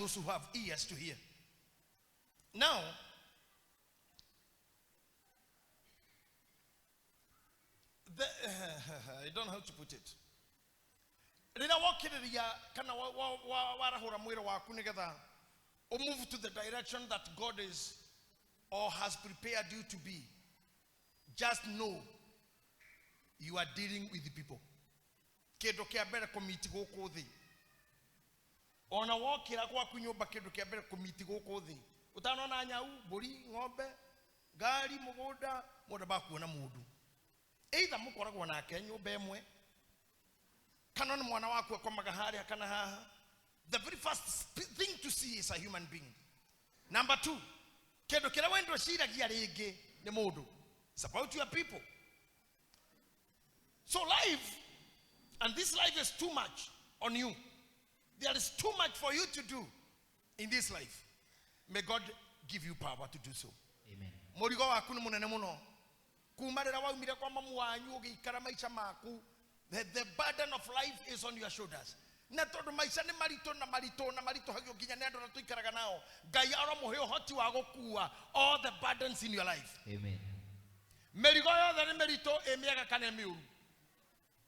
those who have ears to hear. Now, I don't know how to put it. Or move to the direction that God is or has prepared you to be. Just know you are dealing with the people. Kedo kia bere komiti go kodhi. Ona wakira kwa kunyoba kedo kia bere komiti go kodhi. Utanona nyau, bori, ng'ombe, gari, mugoda, moda bakuona mudu. Either mukoragwo nake nyumba emwe kana ni mwana wako kwa magahari akana haha. The very first thing to see is a human being. Number 2, kedo kila wendo shiragia rege ni mudu. It's about your people. So life, and this life is too much on you. There is too much for you to do in this life. May God give you power to do so. Amen. Morigo wakunu munene muno. Kumarira wa umire kwa mamu wanyu gikara maisha maku. The burden of life is on your shoulders. Na todo maisha ni marito na marito hagyo ginya nendo na tuikaraga nao. Ngai ara muheo hoti wa gukua all the burdens in your life. Amen. Merigo yothe ni merito emiaga kana emiuru.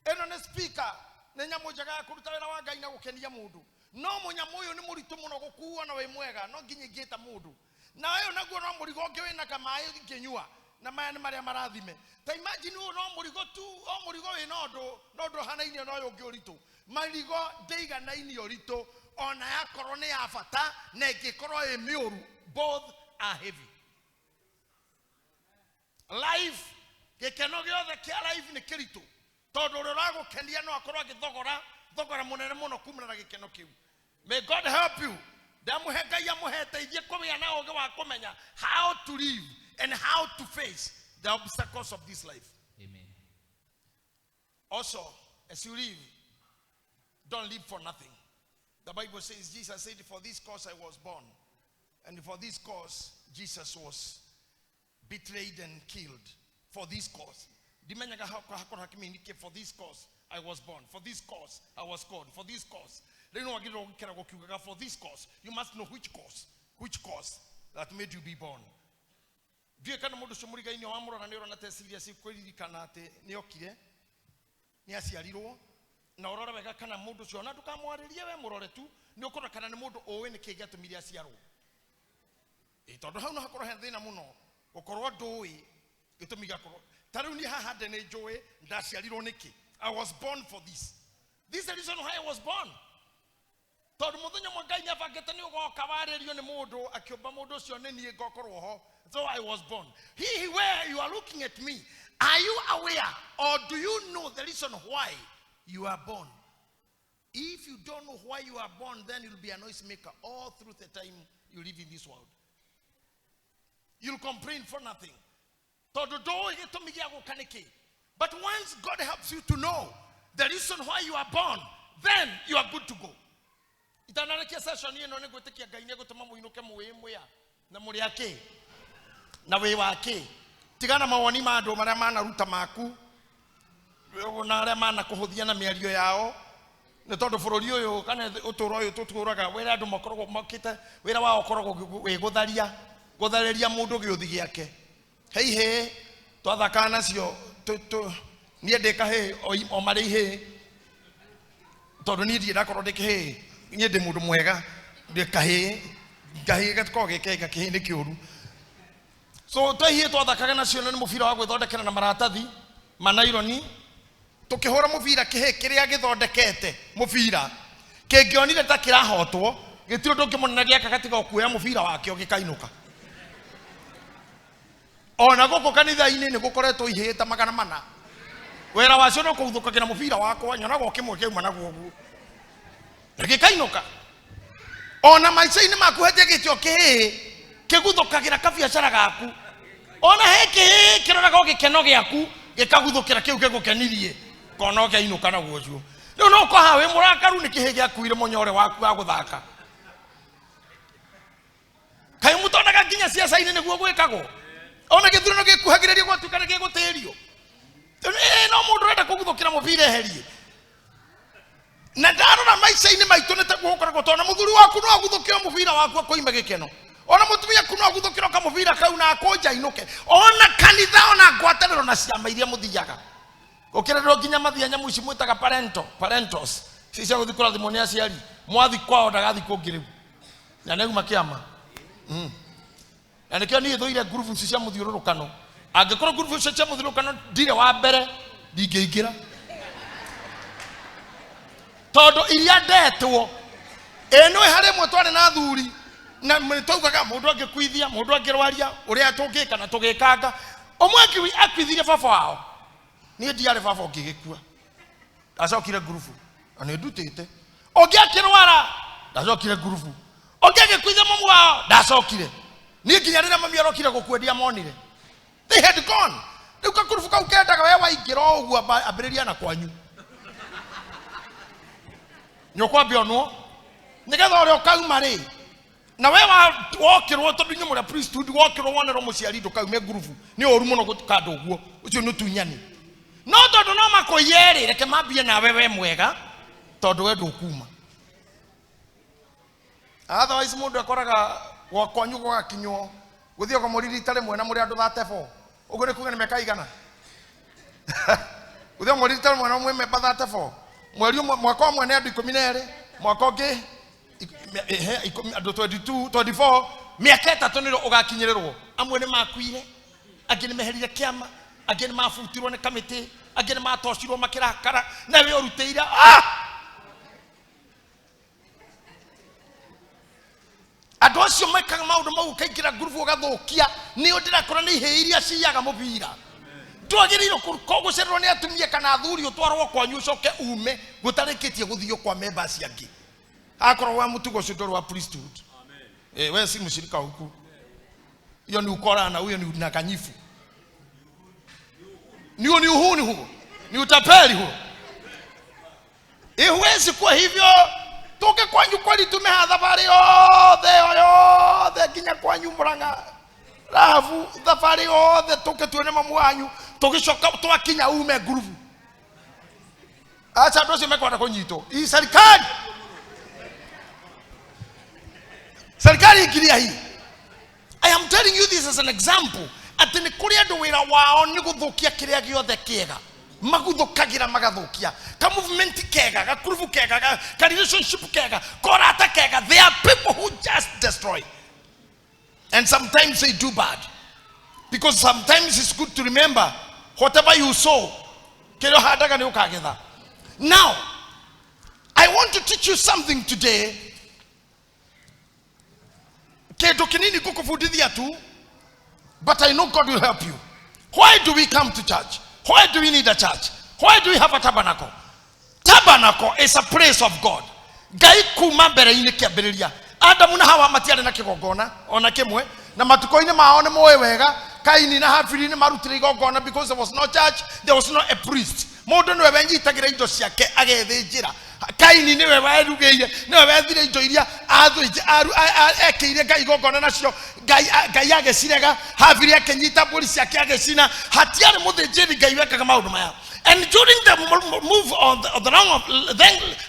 Eno ne speaker nenya mojaga kuruta wira wa Ngai na gukenia mundu. No munyamo uyu ni muritu muno gukua na we mwega no nginye ngita mundu. Na wewe naguo no murigo ngi wina kamai nginyua. Na maya ni maria marathime. Ta imagine no murigo tu o murigo we no hanaine no yo ngiuritu. Marigo deiga na ini orito ona yakorwo ni ya bata na ngikorwo e miuru. Both are heavy. Life gekeno giothe kia life ni kirito. Todo rorago kendia no akorwo agithogora munene muno kumana na gikeno kiu. May God help you. Damuhenga ya muhete ithie kumenya na oge wa kumenya how to live and how to face the obstacles of this life. Amen. Also, as you live, don't live for nothing. The Bible says, Jesus said, for this cause I was born. And for this cause, Jesus was betrayed and killed. For this cause. For this cause, I was born. For this cause, I was called. For this cause. For this cause, you must know which cause that made you be born. Vile kana mundu shomuriga inyo amuro na nero na tesiria si kwirikana ate ni okire ni asiarirwo na orora wega kana mundu cio na tukamwaririe we murore tu ni ukora kana ni mundu owe ni kigia tumiri asiarwo itondo hau no hakoro he thina muno ukorwo ndui gitumiga korwo taru ni haha de ne joe ndasiarirwo niki. I was born for this. This is the reason why I was born. Todo muthenya mwangai nyabangete ni ugoka waririo ni mundu akiomba mundu cio ni nie ngokorwo ho. So I was born. He where you are looking at me, are you aware or do you know the reason why you are born? If you don't know why you are born, then you'll be a noise maker all through the time you live in this world. You'll complain for nothing. But once God helps you to know the reason why you are born, then you are good to go. Itanarakia session yenu ni gwetekia Ngai ni gutuma muinuke muwimwe na muri yake na we wake tigana mawoni ma andu maria manaruta maku na aria mana kuhuthia na miario yao ni tondu bururi uyu kana uturo uyu tuturaga wira andu makoragwo makite wira wao koragwo we guthariria mundu giuthi giake hei twathaka nacio nie ndika he o mari he tondu nie ndira korwo ndike nie ndi mundu mwega ndika he ngahi gatko gekega kihi ni kiuru. So twahie twathakaga nacio ni mubira wa gwithondekera na maratathi manaironi tukihura mubira kihe kiria githondekete mubira kingionire ta kirahotwo gitiro ndungimunena giaka gatiga kuoya mubira wake ogikainuka. Ona goko kanitha-ini ni gukoretwo ihita magana mana wera wacio no kuthukagira mubira wako nyonago kimwe kiuma naguo guo gikainuka. Ona maica-ini maku hetegitio kihi kiguthukagira kabiacara gaku ona heki kiroraga gikeno giaku gikaguthukira kiu gigukenirie kono giainuka naguo cio riu no ko hawe murakaru ni kihi giakuire munyore waku wa guthaka kai mutonaga nginya ciaca-ini niguo gwikagwo ona githurano gikuhagiriria gwatukana gigutirio no mundu renda kuguthukira mubira eherie na ndarora maica-inĩ maitũ nĩ taguo gũkoragwo tondũ mũthuri waku no aguthũkĩre mũbira waku akoima gĩkeno, ona mũtumia waku no aguthũkĩre kamũbira kau na akũnja inũke, ona kanitha ona ngwatanĩro na ciama iria mũthiaga ũkĩrĩrwo nginya mathia nyamũ ici mwĩtaga parentals cia gũthiĩ kũrathimwo nĩ aciari, mwathi kwao ndagathi kũngĩ rĩu na nĩuma kĩama. Na nĩkĩo niĩ thũire ngurubu ici cia mũthiũrũrũkano, angĩkorwo ngurubu ici cia mũthiũrũrũkano ndirĩ wa mbere ndingĩingĩra, tondũ iria ndetwo ĩno harĩ mwe twarĩ na thuri na taugaga mũndũ angĩkuithia mũndũ angĩrwaria ũrĩa tũngĩka na tũgĩkanga, ũmwe akuithirie baba wao, niĩ ndiarĩ baba ũngĩgĩkua ndacokire ngurubu na nĩ ndutĩte, ũngĩ akĩrwara ndacokire ngurubu, ũngĩ agĩkuithia mamu wao ndacokire, niĩ nginya rĩrĩa mami arokire gũkwendia monire they had gone. Rĩu kakurubu kau kendaga we waingĩra ũguo ambĩrĩria na kwanyu nĩũkwambia onwo nĩgetha ũrĩa ũkauma rĩ, na we wokĩrwo tondũ inyuĩ mũrĩa priesthood wokĩrwo wonerwo mũciari ndũkaume ngurubu nĩ ũru mũno gũkanda ũguo, ũcio nĩ ũtunyani. No tondũ no makũiye rĩ, reke mambie nawe we mwega tondũ we ndũkuma. Otherwise mũndũ akoraga gwakwanyu gũgakinywo gũthiĩ ũkamũriri itarĩ mwe na mũrĩ andũ 34, ũguo nĩ kuga nĩ mĩaka igana gũthiĩ ũkamũriri itarĩ mwe na mwe memba 34, mweri mwaka ũmwe nĩ andũ 12, mwaka ũngĩ andũ 22 24, mĩaka 3 nĩrĩo ũgakinyĩrĩrwo. Amwe nĩ makuire, angĩ nĩ meherire kĩama, angĩ nĩ mabutirwo nĩ kamĩtĩ, angĩ nĩ matocirwo makĩrakara, na we ũrutĩire andũ acio mekaga maũndũ mau kaingĩra ngurubu ũgathũkia. Nĩo ndĩrakora nĩ ihĩ iria ciyaga mũbira. Ndwagĩrĩirwo gũcererwo nĩ atumia kana athuri ũtwarwo kwanyu ũcoke ume gũtarĩkĩtie gũthiĩ kwa members angĩ. Akorwo wa mũtugo ũcio ndũrĩ wa priesthood. We si mshirika huku. Hiyo ni ukora na huyo ni udanganyifu. Ni uhuni huo. Ni utapeli huo. Huwezi kuwa hivyo. Toke kwanyu kweli tumehadha bari yothe nginya kwanyu Murang'a rafu thabari yothe toke tuone mamu wanyu tugicoka twakinya ume ngurubu. Acha andũ acio mekwenda kũnyitwo. Hii serikali ingiria hii. I am telling you this as an example. Atĩ nĩ kũrĩ andũ wĩra wao nĩ gũthũkia kĩrĩa gĩothe kĩega, magũthũkagĩra magathukia ka movement kega, ka kurubu kega, ka relationship kega, korata kega. There are people who just destroy, and sometimes they do bad, because sometimes it's good to remember whatever you sow kĩrĩa handaga nĩ ũkagetha. Now I want to teach you something today, kĩndũ kĩnini gũkũbundithia tu, but I know God will help you. Why do we come to church? Why do we need a church? Why do we have a tabernacle? Tabernacle is a place of God. Ngai kuma mbere-inĩ kĩambĩrĩria. Adamu na Hawa matiarĩ na kĩgongona ona kĩmwe, na matukũ-inĩ mao nĩ moĩ wega Kaini na Habili nĩ marutire igongona, because there was no church, there was no a priest. Mũndũ nĩwe wenyitagĩra indo ciake agethĩnjĩra. Kaini nĩwe werugĩire, nĩwe wethire indo iria ekĩire Ngai igongona nacio, Ngai agĩcirega. Habili akĩnyita mbũri ciake agĩcina. Hatiarĩ mũthĩnjĩri Ngai wekaga maũndũ maya. And during the move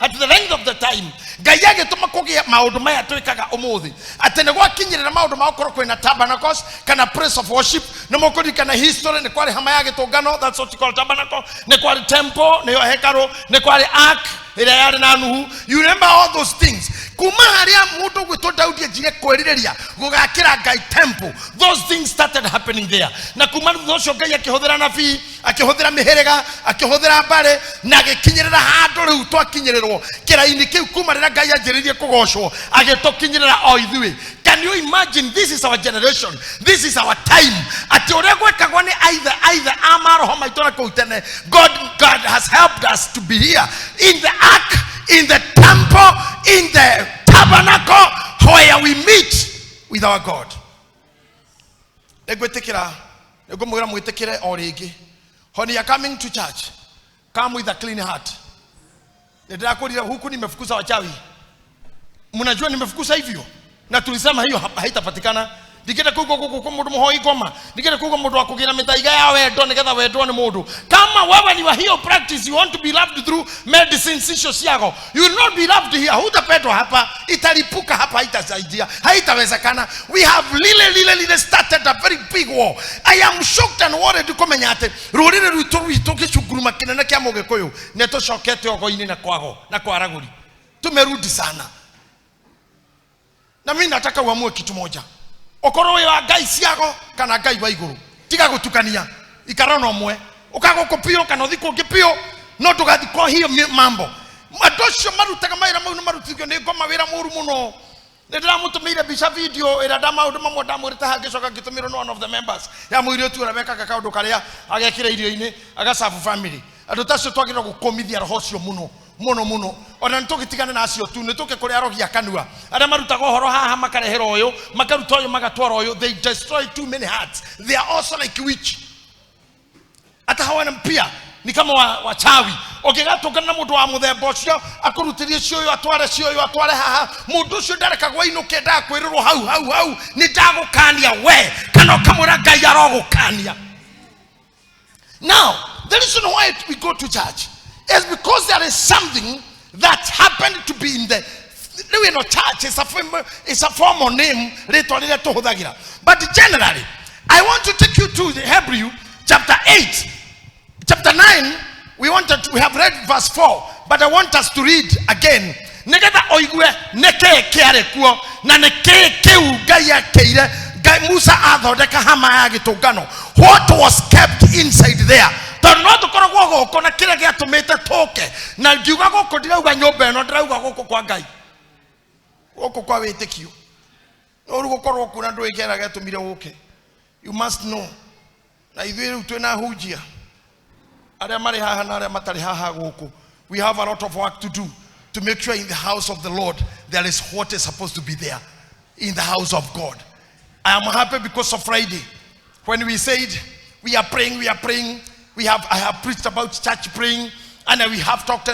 at the length of the time, Ngai agĩtũma kũgĩa maũndũ maya twĩkaga ũmũthĩ. Atĩ nĩ gwakinyĩrĩra maũndũ ma gũkorwo kwĩna tabernacles kana place of worship. Nĩ mũkũririkana history, nĩ kwarĩ hama ya gĩtũngano, that's what you call tabernacle. Nĩ kwarĩ temple, nĩyo hekalu. Nĩ kwarĩ ark ĩrĩa yarĩ na Nuhu. You remember all those things. Kuma harĩa mũndũ gwĩtwo Daudi anjire kwĩrirĩria gũgakĩra Ngai temple, those things started happening there. Na kuma thutha ũcio Ngai akĩhũthĩra nabii, akĩhũthĩra mĩhĩrĩga, akĩhũthĩra mbare, na agĩkinyĩrĩra handũ rĩu twakinyĩrĩrwo kĩraĩ-inĩ kĩu. Kuma rĩrĩa Ngai anjĩrĩirie kũgocwo agĩtũkinyĩrĩra o ithuĩ. Can you imagine? This is our generation, this is our time. Atĩ ũrĩa gwĩkagwo nĩ either amaroho maitũ na kũu tene. God has helped us to be here in the ark, in the temple, in the tabernacle, where we meet with our God. Negwĩtĩkĩra, negũmwĩra mwĩtĩkĩre o rĩngĩ. When you are coming to church, come with a clean heart. Nĩndĩrakũrira huku nimefukuza wachawi. Mnajua nimefukuza hivyo? Na tulisema hiyo haitapatikana. Ndikenda kugo kuko mundu muhoi ngoma, ndikenda kugo mundu akugira mitaiga ya wendo nigetha wendo ni mundu. Kama wewe ni wa hiyo practice, you want to be loved through medicine sisho siago, you will not be loved here. Hutapendwa hapa, italipuka hapa, haitasaidia, haitawezekana. We have really started a very big war. I am shocked and worried kumenyate rurire rwito gicuguruma kinene kya Mugikuyu neto shokete ogo-ini na kwago na kwaraguri. Tumerudi sana. Na mimi nataka uamue kitu moja. Okoro wa Ngai ciago kana Ngai wa iguru. Tiga gutukania. Ikara no mwe. Ukago kopio kana thiko ngipio no tugathiko hiyo mambo. Madosho marutaga maira mau marutigio ni ngoma wira muru muno. Ndira mutumire bisha video ira dama undu mamwe ndamurita hagicoka gitumiro no one of the members. Ya muirio tu rabeka kaundu karia agekira irio-ini agasafu family. Andu tacio twagira gukomithia roho cio muno. Muno ona ntugitigana na acio tu nituke kuri arogia kanua ara marutaga horo haha makarehera uyu makaruta uyu magatwara uyu. They destroy too many hearts. They are also like witch. Ata hawana mpia ni kama wachawi. Okigatungana na mundu wa muthemba ucio akurutirie cio uyu atware haha mundu ucio ndareka gwainoke ndakwirirwo hau ni ndagukania we kana kamura Ngai arogukania. Now the reason why we go to church is because there is something that happened to be in the church. It's a formal name. But generally, I want to take you to the Hebrew chapter 8, chapter 9. We have read verse 4, but I want us to read again. Negata oigwe neke kiare kuo na neke keu Ngai akeire Ngai Musa athondeka hama ya gitungano. What was kept inside there? No tukoragwo goko na kire giatumite toke na ngiuga goko ndirauga nyomba eno ndirauga goko kwa Ngai goko kwa witikio no rugokorwo kuna ndu igera giatumire guke. You must know na ithuĩ twina hujia aria mari haha na aria matari haha guku. We have a lot of work to do to make sure in the house of the Lord there is what is supposed to be there in the house of God. I am happy because of Friday when we said we are praying. I have preached about church praying, and we have talked.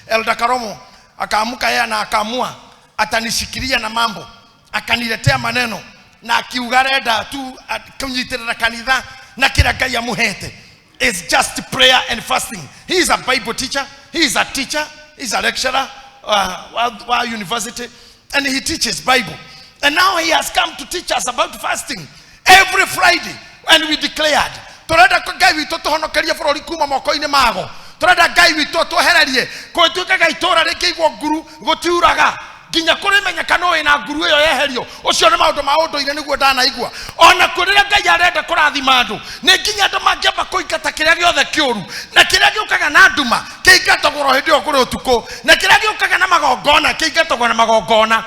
Elder Karomo akaamuka yeye na akaamua atanishikilia na mambo, akaniletea maneno na akiugareda tu kunyitirira kanitha na kila Ngai amuhete. It's just prayer and fasting. He is a Bible teacher, he is a teacher, he is a lecturer at university, and he teaches Bible. And now he has come to teach us about fasting every Friday, and we declared turenda Ngai witu tuhonokerie bururi kuma moko-ini mago. Turenda Ngai witu twehererie kwituikaga itura rikigwo nguru gutiuraga ginya kuri menyekana we na nguru iyo yeherio. Ucio ni maundu ma unduire niguo ndanaigua. Ona kurira Ngai arenda kurathima andu ni ginya andu mangiamba kuingata kiria giothe kiuru na kiria giukaga na nduma kiingatagwo hindi yo kuri utuku na kiria giukaga na magongona kiingatagwo na magongona.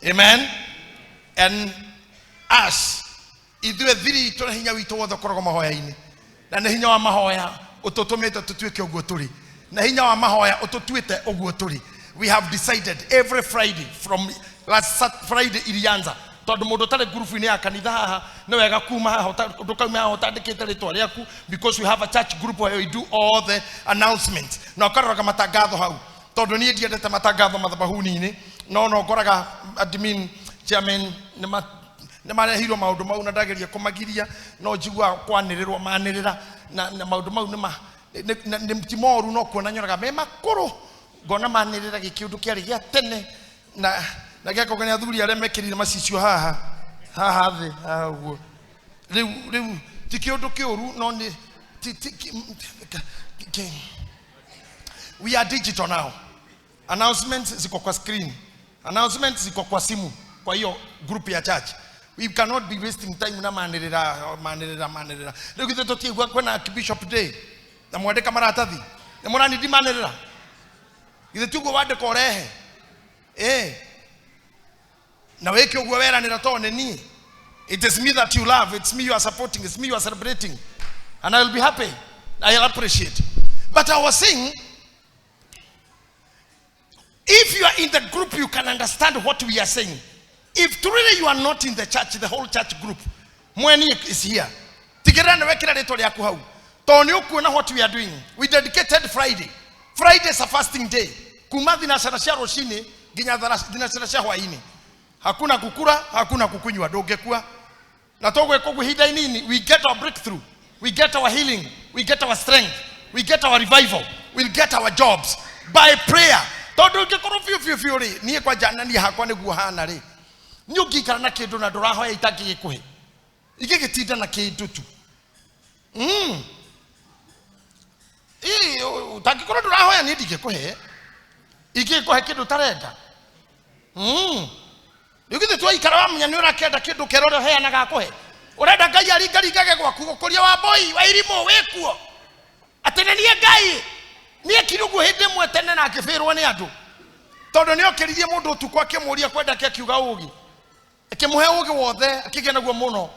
Amen. And us ithuĩ thiri tũrĩ hinya witũ wothe ũkoragwo mahoya-inĩ na nĩ hinya wa mahoya ũtũtũmĩte tũtuĩke ũguo tũrĩ na hinya wa mahoya ũtũtuĩte ũguo tũrĩ. We have decided every Friday from last Friday ilianza tondũ mũndũ ũtarĩ group-inĩ ya kanitha haha nĩ wega kuma haha ndũkauma haha ũtandĩkĩte rĩtwa rĩaku because we have a church group where we do all the announcements na ũkaroraga matangatho hau tondũ niĩ ndiendete matangatho mathabahu-inĩ no ngoraga admin chairman nĩ marehirwo maundu mau na ndageria kumagiria no njigua kwanĩrĩrwo manĩrĩra na maundu mau nĩ timoru no kuona nyoraga me makũrũ ngona manĩrĩra gĩkĩũndũ kĩarĩ gĩa tene na gĩakogania athuri arĩa mekĩrire macicio haha thĩ ũguo rĩu ti kĩũndũ kĩũru no nĩ we are digital now. Announcements ziko kwa screen, announcements ziko kwa simu, kwa hiyo group ya church. We cannot be wasting time na manirira. Leo kitu totie kwa Archbishop day. Na mwandika maratathi. Na murani di manirira. Kitu tugo wade korehe. Na weke ogwa wera ni ratone ni. It is me that you love, it's me you are supporting, it's me you are celebrating. And I will be happy. I will appreciate. But I was saying, if you are in the group, you can understand what we are saying. If truly you are not in the church, the whole church group, Mweni is here. What we are doing, we dedicated Friday. Friday is a fasting day. Hakuna kukura, hakuna kukunywa, ndungekua. Na togwe kwa hida nini? We get our breakthrough, we get our healing, we get our strength, we get our revival, we'll get our jobs by prayer. Tondu ngikoro fiu ri nie kwa jana ni hakwa niguo hana ri ni ungikara na kindu na ndurahoya itangigikuhe igigitinda na kindu tu utangikoro ndurahoya ni ndigikuhe igikuhe kindu tarenda Yugithe twaikara wamenya ni urakenda kindu kerore heana gakuhe urenda Ngai aringaringage gwaku gukuria wa boy wa irimo wekuo atene nie Ngai nie kirugu hinde mwe tene na akifirwo ni andu tondu ni okiririe mundu utukwa akimuria kwenda akiuga ugi akimuhe ugi wothe akigena guo muno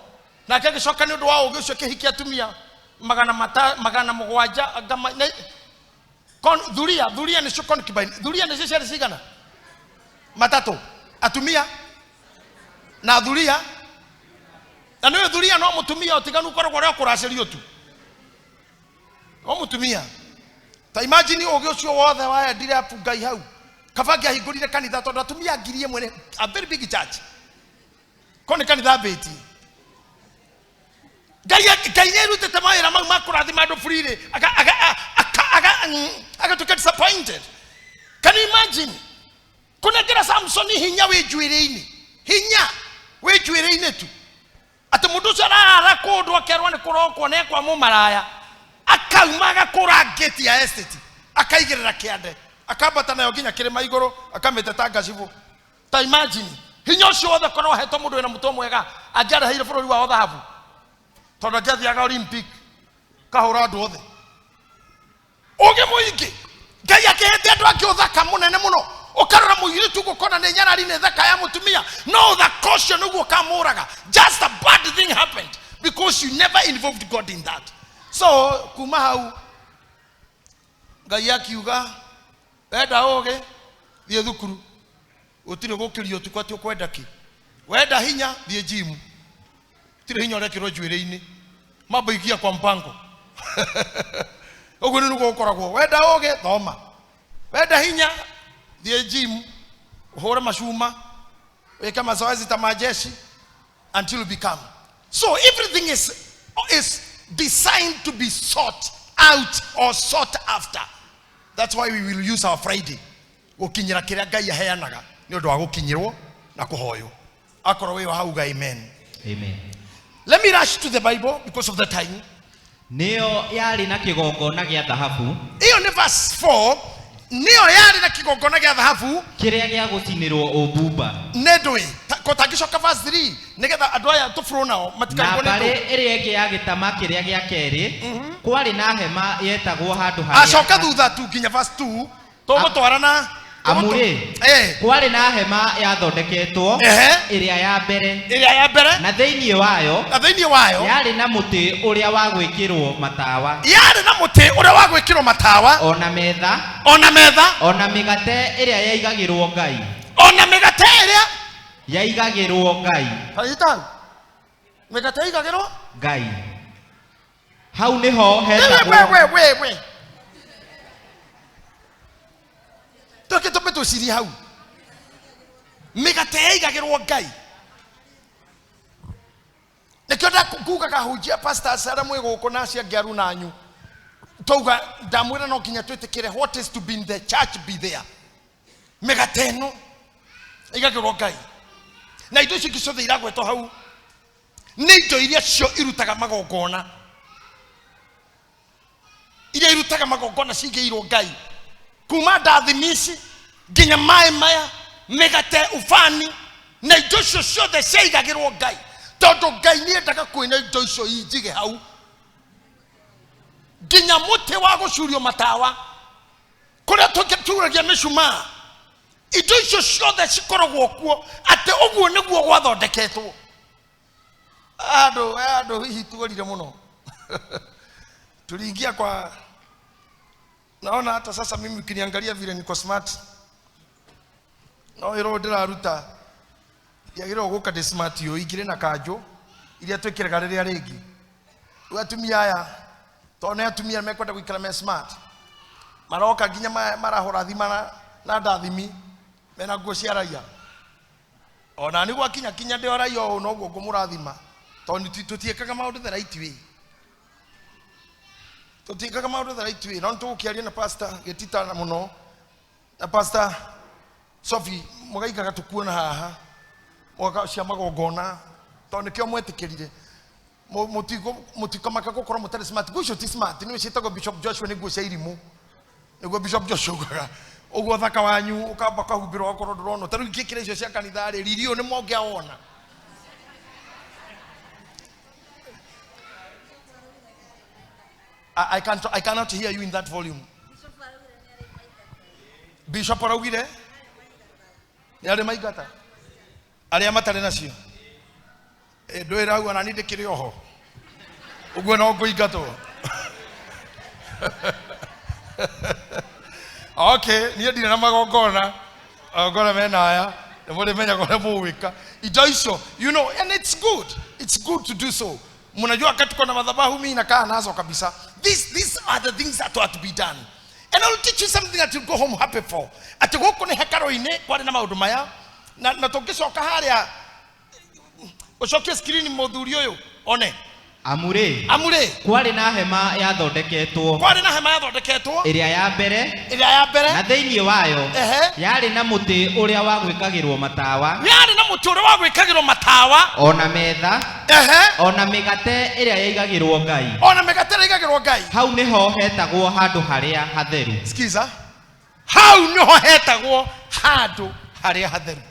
na akigicoka ni undu wa ugi ucio kihiki atumia magana mugwanja dhuria ni shukon kibaini dhuria ni cicere cigana matatu atumia na dhuria na niwe dhuria no mutumia utiganu korwo ria kuracirio tu no mutumia ta imagine ugi ucio wothe wa ndire apu Ngai hau kabangi ahingurire kanitha tondu atumia ngirie mwene a very big church kone kanitha beti Ngai ne rutete mawira mau makurathima andu free aga to get disappointed. Can you imagine kuna kira Samson hinya we juire-ini hinya we juire-ini tu ati mundu cara kodo akerwa ni kuroko ne kwa mumaraya akauma agakora gate ya estate akaigirira kiande akambata nayo ginya kirima iguru akameteta ngacibu ta imagine hinya ucio wothe korwo heto mundu wina muto mwega anjara heire bururi wa thahabu tondu ngathiaga Olympic kahura andu othe uge muingi Ngai akihete andu angi uthaka munene muno ukarora muiritu gukona ne nyarari ne thaka ya mutumia no the caution uguo kamuraga just a bad thing happened because you never involved God in that. So kuma hau Ngai akiuga wenda oge thie thukuru utire gukirio tukwati ukwenda ki wenda hinya thie gym tire hinya rekiro juire-ini mambo igia kwa mpango uguo ni nugo ukoragwo wenda oge thoma wenda hinya thie gym uhore mashuma weka mazoezi ta majeshi until you become. So everything is designed to be sought out or sought after. That's why we will use our Friday gukinyira kiria Ngai aheanaga ni undu wa gukinyirwo na kuhoyo akoro we hauga amen. Let me rush to the Bible because of the time. Neo yari na kigongona gia dhahabu iyo ni verse 4 neo yari na kigongona gia dhahabu kiria gia gucinirwo ubumba nedwe kotagishoka verse 3 nigetha andu aya tufuro nao matikarigwo na bari iria ingi ya gitama kiria gia keri kwari na hema yetagwo handu haria acoka thutha tu nginya verse 2 tugutwarana amuri kwari na hema yathondeketwo iria ya mbere na thiini wayo yari na muti uria wa gwikirwo matawa ona metha ona migate iria yaigagirwo Ngai Haitani migate yaigagirwo Ngai hau niho hetagwo we Toke siri hau migate yaigagirwo Ngai nikionda kuga kahujia pastor Sara mwe guko na cia ngiaru nanyu touga ndamwira no kinya twitikire what is to be in the church be there migate no yaigagirwo Ngai na indo icio ciothe iragwetwo hau ni indo iria cio irutaga magongona iria irutaga magongona cingeirwo Ngai kuma ndathimisi nginya mai maya migate ufani na indo icio ciothe ciaigagirwo Ngai tondu Ngai ni endaga kwina indo icio injige hau nginya muti wa gucurio matawa kuria tugituragia micuma indo icio ciothe cikoragwo kuo ati uguo niguo gwathondeketwo ando hihi tuorire muno tuliingia kwa naona hata sasa mimi ukiniangalia vile niko smart no iro ndiraruta yagiro guka smart yo igire na kanjo iria twikiraga riria ringi ugatumia aya tone atumia mekwenda gwikara me smart maroka ginya marahora thima na ndathimi mena nguo cia raia ona ni gwa kinya ndora yo no gwo ngumurathima tondu tutiekaga maundu the right way tutiekaga maundu the right way no tukiaria na pastor Gitita na muno na pastor Sophie mugaikaga tukuona haha mwaka cia magongona tondu kio mwetikirire mutikamaka gukora mutari smart gucio ti smart ni wicitagwo Bishop Joshua ni gucia irimu niguo Bishop Joshua ugaga uguo thaka wanyu ukamba kahumbirwo akoro ndrono taru ikikire icio cia kanitha ri ririo ni mongeona I cannot hear you in that volume. Bishop araugire yale maigata aria matare nacio ndwira au ana nindikire oho uguo no ngoingatwo. Okay, niye ndire na magongona agora mena aya nemuri menya gore muwika idoiso, you know, and it's good to do so. Munajua wakati kuna madhabahu mimi nakaa nazo kabisa. These are the things that ought to be done, and I will teach you something that you'll go home happy for. Ati goko ne hekaro ine kwari na maundu maya na tokicoka haria ucokie screen muthuri uyu one amure kwari na hema yathondeketwo iria ya mbere na theinie wayo yari na muti uria wa gwikagirwo matawa ona metha ona migate iria yaigagirwo Ngai hau niho hetagwo handu haria hatheru. Skiza, hau niho hetagwo handu haria hatheru.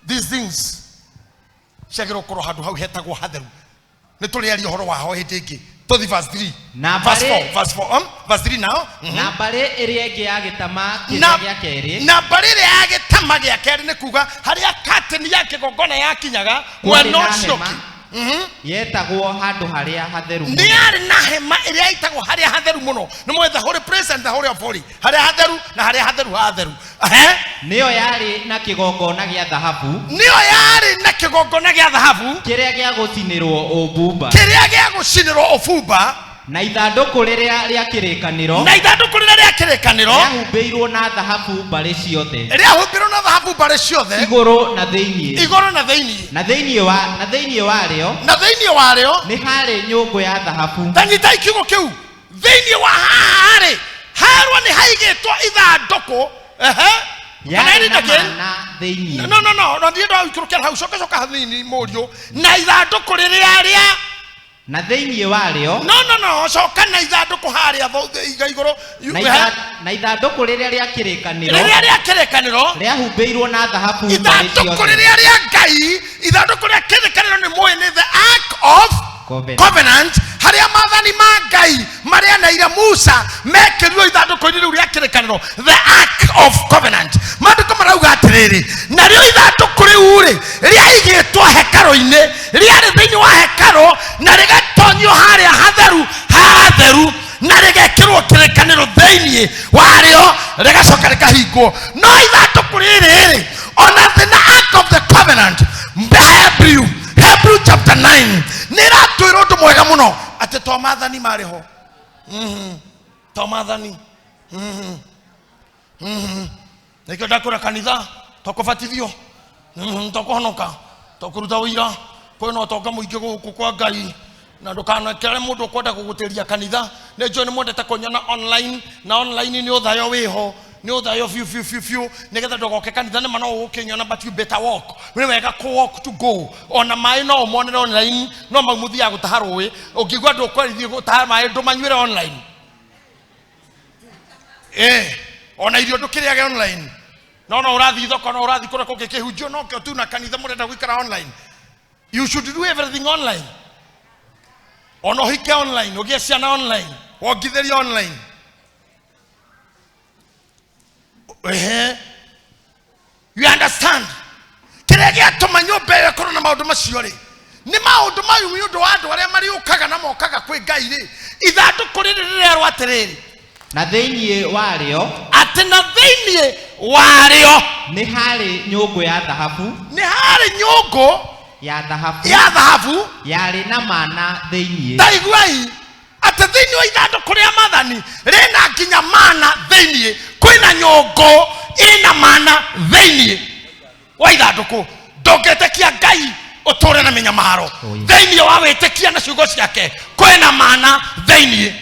These things shagiro koro handu hau hetagwo hatheru. Netoliari horo wa ho hitiki to the verse 3 na verse 4 verse 3 now na bare iri enge ya gitama gya keri na bare iri ya gitama gya keri ne kuga haria curtain ya kigongona yakinyaga we not shoki yetagwo handu haria hatheru ni ari na hema iri itagwo haria hatheru muno ni mwe the holy place and the holy of holy haria hatheru na haria hatheru niyo yari na kigongona gya dhahabu kiria gya gucinirwo obumba na ithanduku riria ria kirikaniro riahumbiirwo na dhahabu mbari ciothe iguru na theinie na theinie wario ni hari nyungu ya dhahabu. Tanyita ikigo kiu theinie wa hari harwa ni haigitwo ithanduku yari na mana theinie no ndiendo ikirukira hau coka hanini morio na ithanduku riria na theinie wario no coka na ithanduku haria iguru na ithanduku riria ria kirikaniro riahumbiirwo na dhahabu mbari ciothe. Ithanduku riria ria Ngai, ithanduku ria kirikaniro ni moe ni the ark of covenant haria mathani ma Ngai maria naire Musa mekirwo ithanduku riu ria kirikaniro, the ark of covenant. Maandiko marauga atiriri nario ithanduku riu ri riaigitwo hekaro-ini riari thiini wa hekaro na rigatonyio haria hatheru na rigekirwo kirikaniro thiini wario rigacoka rikahingwo. No ithanduku riri ona the ark of the covenant Hebrew chapter 9 niratwira undu mwega muno ati to mathani mariho to mathani nikio ndakura kanitha tokubatithio tokuhonoka tokuruta wira kwino toka muingi guku kwa Ngai na ndukanekere mundu kwenda kugutiria kanitha nejo ni mwendete kunyona online na online ni uthayo wiho ni uthayo fiu nigetha ndogoke kanitha ni mano ukinyona but you better walk ni wega ku walk to go ona mai no monere online no mamuthia gutaharwe ukigwa ndukwerithio gutahara mai ndumanywire online ona irio ndukiriage online no urathi thoko no urathi kura kugikihunjio no kio tu na kanitha murenda gwikara online. You should do everything online. Ono hike online ogie ciana online wongitheri online you understand kiregia tuma nyumba ya korona maundu macio ri ni maundu mayu miundu wa andu aria mariukaga na mokaga kwi Ngai ri ithanduku riri rirerwo atiriri na theinie wario ni hari nyungu ya dhahabu ya dhahabu yari na mana theinie taiguai ati thiini wa ithanduku ria mathani rina nginya mana theinie kwina nyungu ina mana theinie wa ithanduku ithanduku ndongetekia Ngai utore na menyamaro theini wa witekia na ciugo ciake kwena mana theini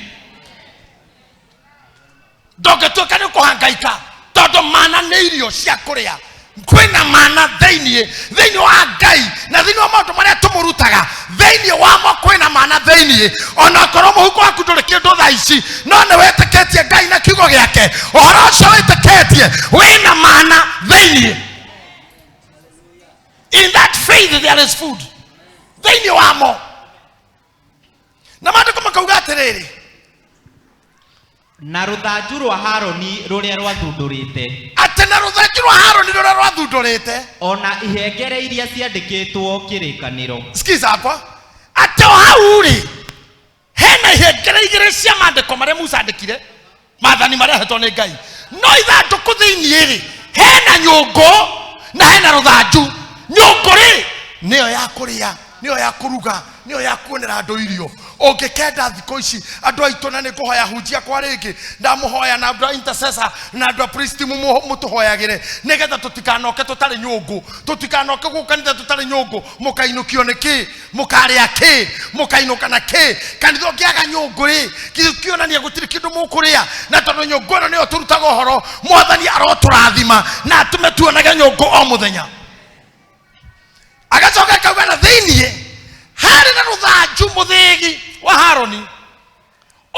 ndongetuka ni kuhangaika tondu mana ni irio cia kuria kwena mana theini wa Ngai na theini wa maundu maria tumurutaga theini wa mo kwena mana theini ona korwo muhuko waku nduri kindu thaa ici no ni wetiketie Ngai na kiugo giake uhoro ucio wetiketie wena mana theini. In that faith there is food. Theini wa mo na maandiko makauga atiriri na ruthanju rwa Haroni ruria rwathundurite ati na ruthanju rwa Haroni ruria rwathundurite ona ihengere iria ciandikitwo kirikaniro. Sikiza hapa ati hau ri hena ihengere igire cia maandiko maria Musa andikire maathani maria hetwo ni Ngai no ithanduku thiini ri hena nyungu na hena ruthanju. Nyungu ri niyo ya kuria niyo ya kuruga niyo ya kuonera andu irio ungikenda thiko ici andu aitu na nikuhoya hunjia kwa ringi ndamuhoya na andu intercessor na andu priest mutuhoyagire nigetha tutikanoke tutari nyungu tutikanoke gukanitha tutari nyungu mukainukio niki mukaria ki mukainuka na ki kanitha ngiaga nyungu ri kionania gutiri kindu mukuria na tondu nyungu no niyo turutaga uhoro mwathani aroturathima na tumetuonaga nyungu o muthenya. Agacoka kauga na thiini hari na ruthanju muthigi wa Haroni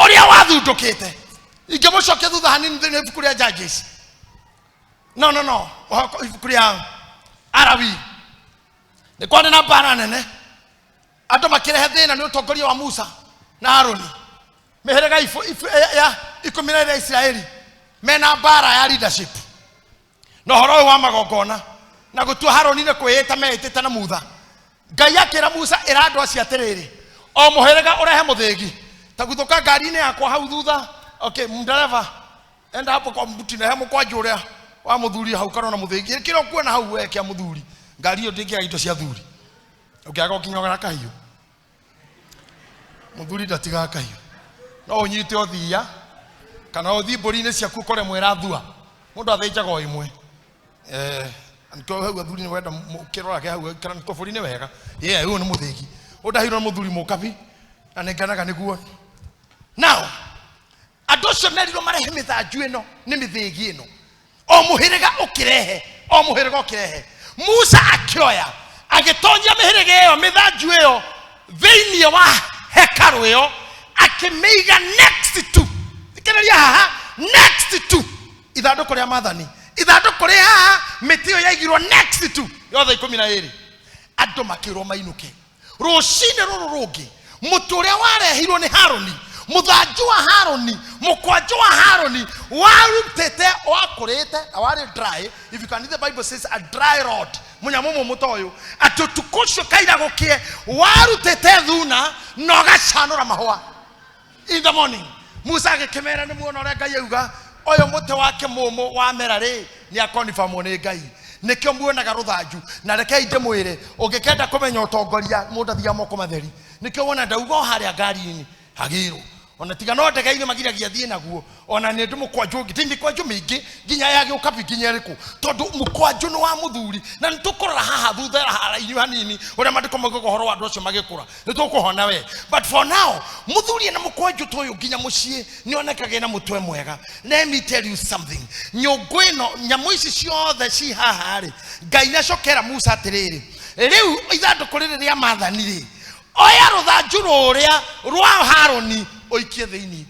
uria wathundukite ingimucokia thutha hanini thiini ibuku ria Judges no ibuku ria Arawi ni kwani na mbara nene andu makirehe thina ni utongoria wa Musa na Haroni mihirega ya 10 ya Israeli mena mbara ya leadership no horo wa magongona na gutua Haroni ne kwiyita meitite na mutha Ngai akira Musa irandwa cia atiriri o muhirega urehe muthigi ta guthuka ngari ni yakwa hau thutha. Okay, mdereva enda hapo kwa mbuti na hemo kwa juria wa muthuri hau kana na muthigi kiro kuona hau weke muthuri ngari yo ndingia indo cia thuri ukiaga kinyoga kahiu muthuri ndatiga kahiu no unyite othia kana othi mburi-ini ciaku kore mwera thua mundu athĩnjaga o imwe anko hau athuri ni wenda kirora ke hau kana ko buri ni wega uyu ni muthigi udahirwo muthuri mukabi na nenganaga niguo. Now andu cio meriro marehe mithanju ino ni mithigi ino o muhiriga ukirehe Musa akioya agitonya mihiriga iyo mithanju iyo thiini wa hekaru iyo akimiiga next to ikiraria haha next to ithanduku ria maathani ithanduku ria mitio yaigirwo next to yothe 12 andu makirwo mainuke rucine ruru rungi muturia warehirwo ni Haroni muthanju wa Haroni mukwanju wa Haroni warutete wakurite awari dry. If you can read the Bible says a dry rod munyamumu mutoyo atutukusho kaira gokie warutete thuna no gacanura mahwa in the morning. Musa agikemera ni muona ore Ngai auga oyo muti wake mumu wa mera ri ni akonifamwo ni Ngai nikyo muonaga ruthanju na reke inde mwire ungikenda kumenya utongoria mundu athia moko matheri nikyo wona ndauga haria ngari-ini hagiro ona tiga no ndege-ini magiragia thie naguo ona ni ndu mukwanju ngitindi kwanju mingi nginya yage ukabi nginya riku tondu mukwanju ni wa muthuri na nitukurora haha thutha hara-ini hanini uria mandiko magogo horo wa andu acio magikura nitukuhona we but for now muthuri na mukwanju toyo nginya mucii ni onekage na mutwe mwega. Let me tell you something, nyungu ino nyamu ici ciothe ci haha ri Ngai nacokera Musa atiriri riu ithanduku riri ria maathani ri oya ruthanju ruria rwa Haroni oikie thiini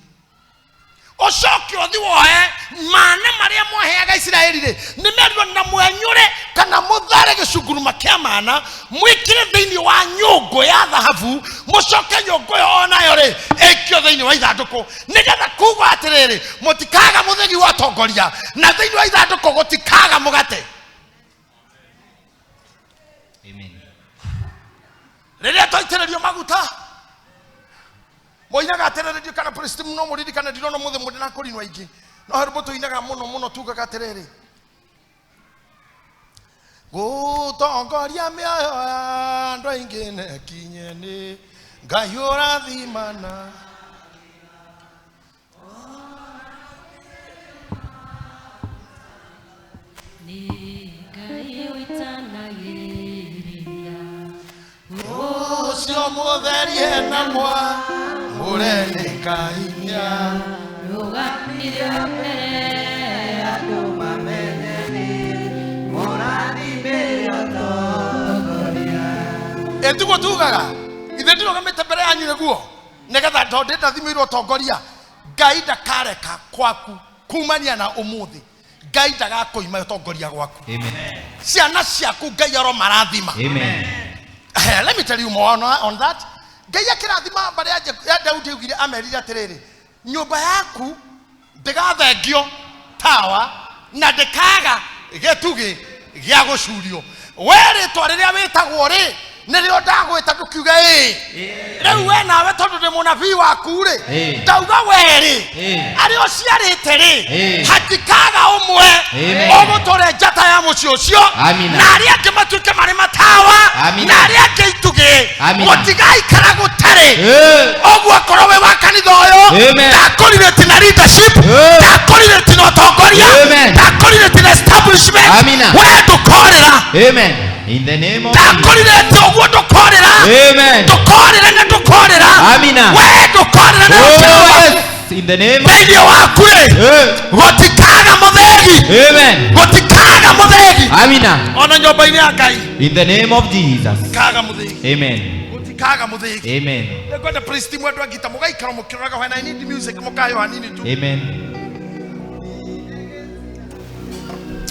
ucoke othi woe mana maria mwaheaga Israeli ri ni merirwo na mwenyure kana muthare gicunguruma kia mana mwikire thiini wa nyungu ya thahabu mucoke nyungu yo onayo ri ikio thiini wa ithanduku nigetha kuga atiriri mutikaga muthegi wa tongoria na thiini wa ithanduku gutikaga mugate. Amen. Riria twaitiririo maguta moinaga atiriri kana priest muno muridi kana ndirono muthe mundi na kurinwa ingi no herubo tuinaga muno tugaga atiriri gutongoria mioyo ya andu aingi ne kinyeni Ngai urathimana ni Ngai uitanagia no mutherie na mwa murene kainya rugamire mbere andu mamenyeni murani mbere atongoria etugo tugaga ithe ndirogamite mbere yanyu neguo negetha ndondeta thimirwo tongoria Ngai ndakareka kwaku kumania na umuthi Ngai ndagakoima tongoria gwaku. Amen. Ciana ciaku Ngai aro marathima. Amen. Let me tell you more on that. Ngai akirathima bare ya Daudi ugire amerira atiriri nyumba yaku ndigathengio tawa na ndikaga getugi gya gucurio were twariria witagwo ri nirio ndagwita ndukiuga riu we nawe tondu ndi munabii waku ri ndauga weri ario ciarite ri hatikaga umwe ogutore njata ya muci ucio na aria angi matuike mari matawa na aria angi itugi gutigaikara gutari oguo akorwo we wa kanitha uyu ndakorire tina leadership ndakorire tina utongoria ndakorire tina establishment we ndukorera. Amen. In the name of Jesus. Amen. Amina. In the name of Jesus. Amen. Amina. In the name of Jesus. Amen. Amen. Amen.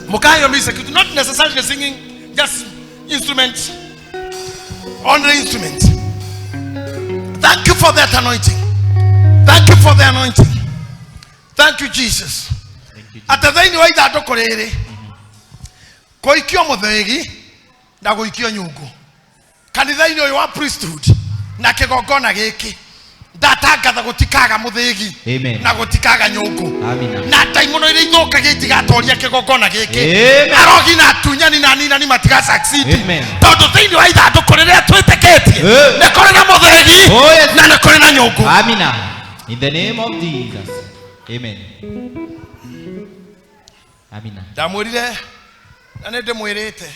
Mukayo music, not necessarily singing, just instruments, on the instrument. Thank you for that anointing. Thank you for the anointing. Thank you, Jesus. At the end of that, koikio muthegi na goikio nyungu. Kanitha-ini uyu wa priesthood na kigongona giki ndatangatha gutikaga muthegi na gutikaga nyungu. Na ndaimono ire ithukagia itigatoria kigongona giki arogi na tunyani na nina ni matiga succeed tondu thiini wa ithanduku riria twitikitie ni kuri na muthegi na ni kuri na nyungu. Amina. In the name of Jesus. Amen. Amina. Ndamwirire na ni ndimwirite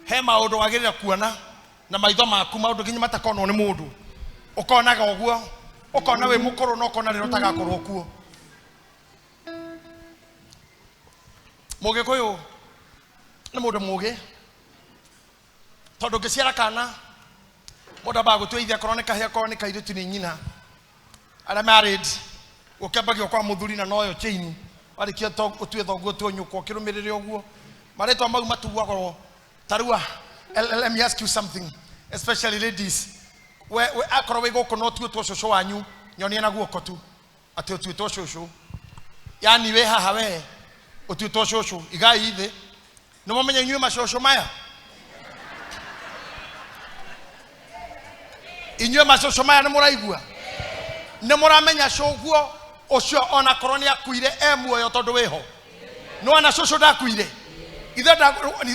he maundu wagirira kuona na maitho maku maundu nginya matakonwo ni mundu ukonaga uguo ukona we mukuru no kona riro tagakorwo kuo. Mugikuyu ni mundu mugi tondu ngiciara kana mundu ba gutuithia korwo ni kahia korwo ni kairitu ni nyina ara married ukambagio kwa muthuri na noyo chain warikia to utue thoguo tonyuko kirumirire uguo maretwa mau matuagwo tarua. Let me ask you something, especially ladies. We akorwo we goko no tu to shosho wanyu nyonie na guoko tu ati tu to shosho yani we haha we otu to shosho igai ithe no momenye nywe mashosho maya inywe mashosho maya ne muraigua ne muramenya shoguo ocio ona koroni akuire emuoyo tondu weho no ana shosho ndakuire ithe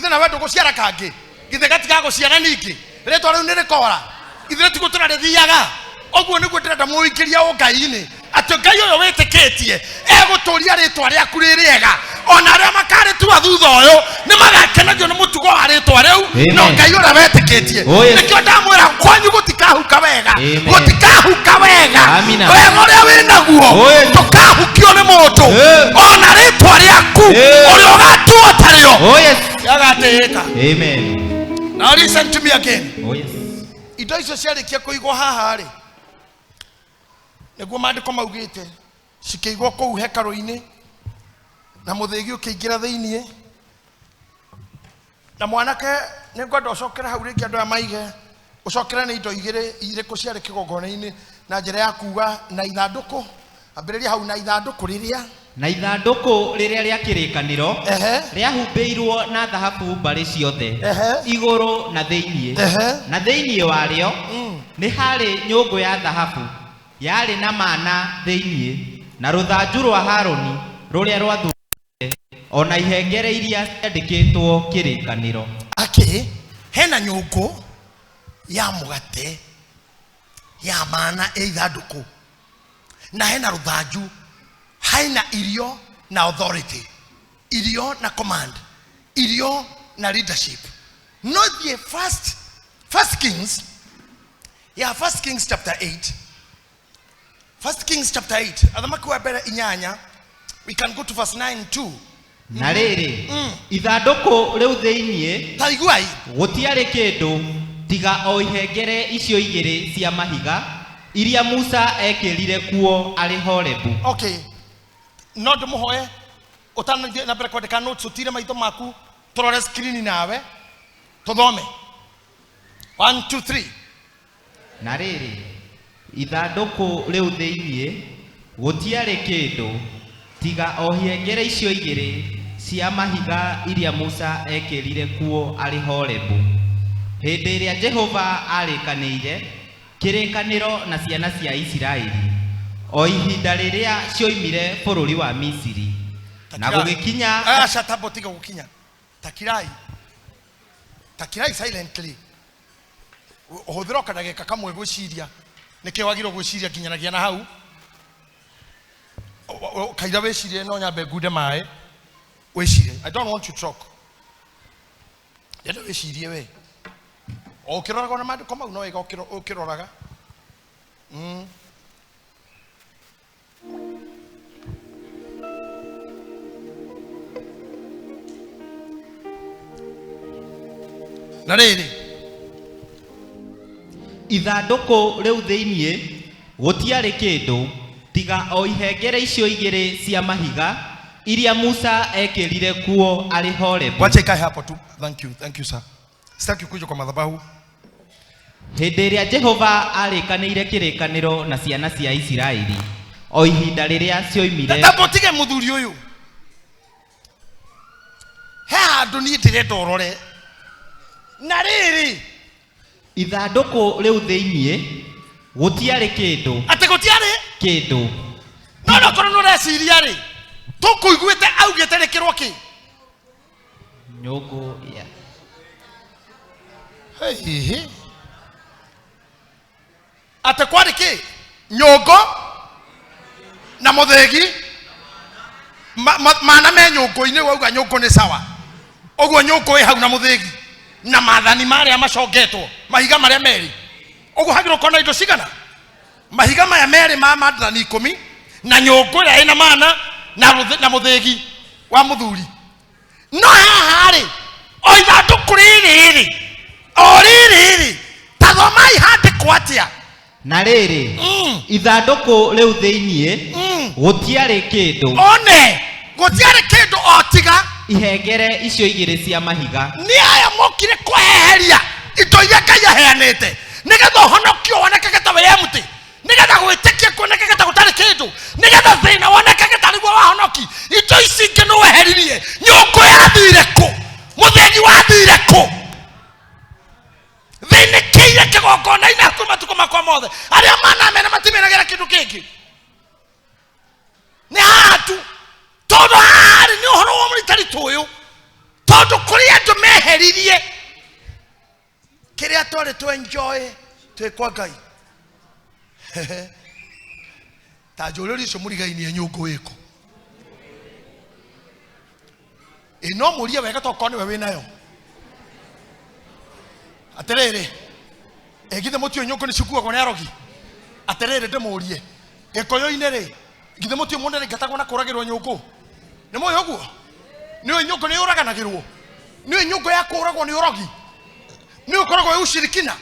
na wedo guciara kangi githe gatika guciara ningi retwa riu nirikora ithe tuko turarithiaga oguo niguo ndirenda muikiria o Ngai-ini ati Ngai uyo witikitie eguturia ritwa riaku ririega ona ria makari tu thutha uyu ni magakenagio ni mutugo wa ritwa riu no Ngai uria witikitie nikio ndamwira kwanyu gutikahuka wega wega uria winaguo tukahukio ni mundu ona ritwa riaku uria ugatuo tario yagatika. Amen. Now listen to me again. Oh yes. Indo icio ciarikia kuigwo haha ri niguo mandiko maugite cikeigwo kou hekaru-ini na muthegi ukiingira thiini na mwanake ningwenda ucokera hau ringi andu aya maige ucokera ni indo igiri iriku ciari kigongona-ini na njira ya kuga na ithanduku ambiriria hau na ithanduku riria ria kirikaniro ria humbeirwo na thahabu mbari ciothe iguru na thiini wario ni hari nyungu ya thahabu yari na mana thiini na ruthanju rwa Haroni ruria rwathurite ona ihengere iria ciandikitwo kirikaniro. Hena nyungu ya mugate ya mana ithanduku na hena ruthanju haina irio na authority, irio na command, irio na leadership. Not the first Kings Yeah, 1 Kings chapter 8. 1 Kings chapter 8. Athamaki wa mbere inyanya. We can go to verse 9 too. Na rĩrĩ ithandũkũ rĩu thĩinĩ Taiguai. gũtiarĩ kĩndũ tiga o ihengere icio igĩrĩ cia mahiga iria Musa ekĩrire kuo arĩ Horebu. Okay. No ndĩmũhoe ũtanathiĩ na mbere kwandĩka notes ũtire maitho maku tũrore screen nawe tũthome. 1 2 3. Na rĩrĩ ithandũkũ rĩu thĩinĩ gũtiarĩ kĩndũ tiga o ihengere icio igĩrĩ cia mahiga iria Musa ekĩrire kuo arĩ Horebu. Hĩndĩ ĩrĩa Jehova arĩkanĩire kĩrĩkanĩro na ciana cia Isiraeli o ihinda rĩrĩa cioimire bũrũri wa Misiri na gũgĩkinya shatabotiga gũkinya. Takirai silently. Ũhũthĩra kadagĩka kamwe gwĩciria nĩkĩ wagĩrĩirwo gwĩciria kinyanagia na hau kaira wĩcirie no nyambe ngude maĩ wĩcirie. I don't want to talk. Ndenda wĩcirie we o ũkĩroraga na maandĩko mau no wega ũkĩroraga. Na rĩrĩ ithandũkũ rĩu thĩinĩ gũtiarĩ kĩndũ tiga o ihengere icio igĩrĩ cia mahiga iria Musa ekĩrire kuo arĩ Horebu. Wacha ikae hapo tu. Thank you sir. Sitaki kuja kwa madhabahu. Hĩndĩ ĩrĩa Jehova arĩkanĩire kĩrĩkanĩro na ciana cia Isiraeli o ihinda rĩrĩa cioimire. Tabotige mũthuri ũyũ. He handũ niĩ ndĩrenda ũrore. Na rĩrĩ ithandũkũ rĩu thĩinĩ gũtiarĩ kĩndũ. Atĩ gũtiarĩ kĩndũ. No korwo no reciria rĩ tũkũiguĩte augĩte rĩkĩrwo kĩ? Nyũngũ ya. Hey. Atĩ kwarĩ kĩ? Nyũngũ na mũthĩgi mana me nyũngũ-inĩ wauga nyũngũ nĩ sawa. Ũguo nyũngũ ĩ hau na mũthĩgi na mathani marĩa macongetwo mahiga marĩa merĩ. Ũguo hagĩrwo kona indo cigana? Mahiga maya merĩ ma mathani 10 na nyũngũ ĩrĩa ĩna mana na mũthĩgi wa mũthuri. No haha rĩ o ithandũkũ rĩrĩ o rĩrĩ ta thomai handĩkwo atĩa. Na rĩrĩ ithandũkũ rĩu thĩinĩ gũtiarĩ kĩndũ. One gũtiarĩ kĩndũ o tiga ihengere icio igĩrĩ cia mahiga. Nĩ aya mokire kweheria indo iria Ngai aheanĩte nĩgetha ũhonokio wonekage ta wĩ empty, nĩgetha gwĩtĩkia kuonekage ta gũtarĩ kĩndũ, nĩgetha thĩna wonekage ta nĩguo wahonoki. Indo ici ingĩ nĩ weheririe. Nyũngũ yathire kũ? Mũthĩgi wathire kũ? Thĩinĩkĩire kĩgongona-inĩ kwĩ matukũ makwa mothe arĩa manamena matimenagĩra kĩndũ kĩngĩ. Nĩ haha tu tondũ haha nĩ ũhoro wa mũritaritũ ũyũ tondũ kũrĩ andũ meheririe kĩrĩa twarĩ twenjoy twĩkwa Ngai. Ta njũrĩri icio mũrigainie nyũngũ ĩkũ? No mũrie wega tokorwo nĩwe wĩnayo. Atĩrĩrĩ githĩ mũtio nyũngũ nĩ cikuagwo nĩ arogi? Atĩrĩrĩ ndĩmũrie Gĩkũyũ-inĩ rĩ githĩ mũtio mũndũ nĩngatagwo na kũragĩrwo nyũngũ? Nĩ mũĩ ũguo? Nĩũĩ nyũngũ nĩ yũraganagĩrwo? Nĩũĩ nyũngũ ya kũragwo nĩ ũrogi? Nĩ ũkoragwo wĩ ushirikina?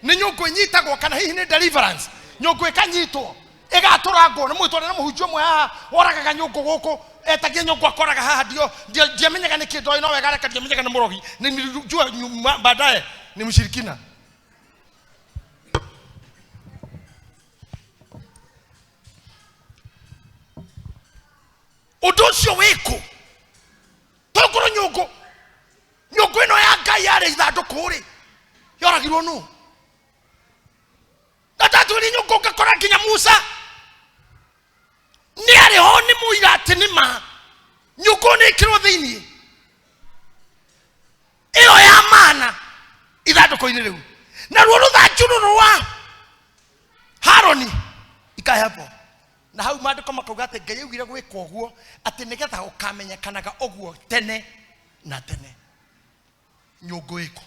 Nĩ nyũngũ ĩnyitagwo kana hihi nĩ deliverance? Nyũngũ ĩkanyitwo ĩgatũrangwo nĩ mũtwarĩ na mũhunjia ũmwe haha woragaga nyũngũ gũkũ etagia nyũngũ akoraga haha ndiamenyaga nĩ kĩndũ no wega reka ndiamenyaga nĩ mũrogi nilijua baadaye ni mshirikina. Ũndũ ũcio wĩkũ? Tũkorwo nyũngũ ĩno ya Ngai yarĩ ithandũkũ rĩ yoragirwo nũ? Tatwĩri nyũngũ ngakora nginya Musa nĩ arĩ ho nĩ mũira atĩ nĩ ma nyũngũ nĩ ĩkĩrwo thĩinĩ ĩyo ya mana ithandũkũ-inĩ rĩu. Naruo rũthanju rũrũ wa Haroni ikahe hapo. Na hau maandĩko makauga atĩ Ngai augire gwĩka ũguo atĩ nĩgetha ũkamenyekanaga ũguo tene na tene. Nyũngũ ĩkũ?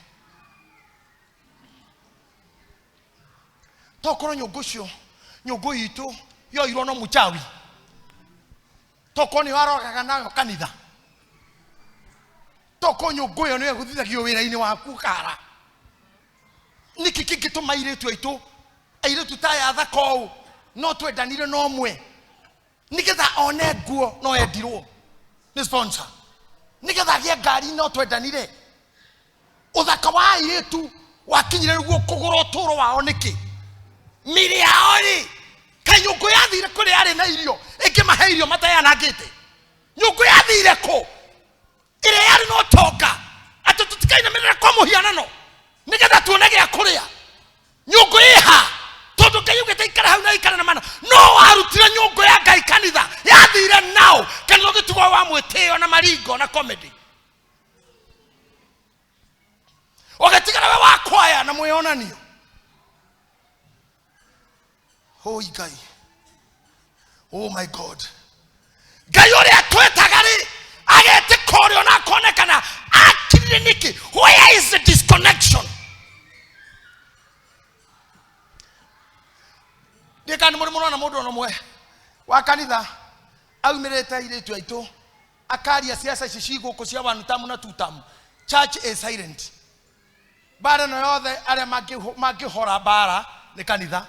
tokoro nyugucio nyugu itu yo irono muchawi toko ni warogaga nayo kanitha toko nyugu yo ni guthithagio wira-ini waku kara niki kingituma iretu aitu airetu ta ya thako no twendanire no mwe nigetha one nguo no endirwo ni sponsor nigetha gie ngari no twendanire uthaka wa airetu wakinyire ruo kugura uturo wao niki miri yao ri kanyugo yathire kuri ari na irio ingimahe irio matayanangite nyugo yathire ko ire yari no toka atutikaina mirira kwa muhianano nigetha tuone gya kuria nyugo iha tondu Ngai ugite ikara hau na ikara na mana no warutira nyugo ya Ngai kanitha yathire nao kanitha gitugwa wa mwitio na maringo na comedy ogatigara we wakwaya na mwionanio oh Ngai oh my God Ngai ore atwetagari agete korio na konekana akirire niki where is the disconnection dekani muri na mundu nomwe wa kanitha aumirete iretu aitu akaria siasa ici ciguku cia one term na two term church is silent bara no yothe aria mangihora bara ni kanitha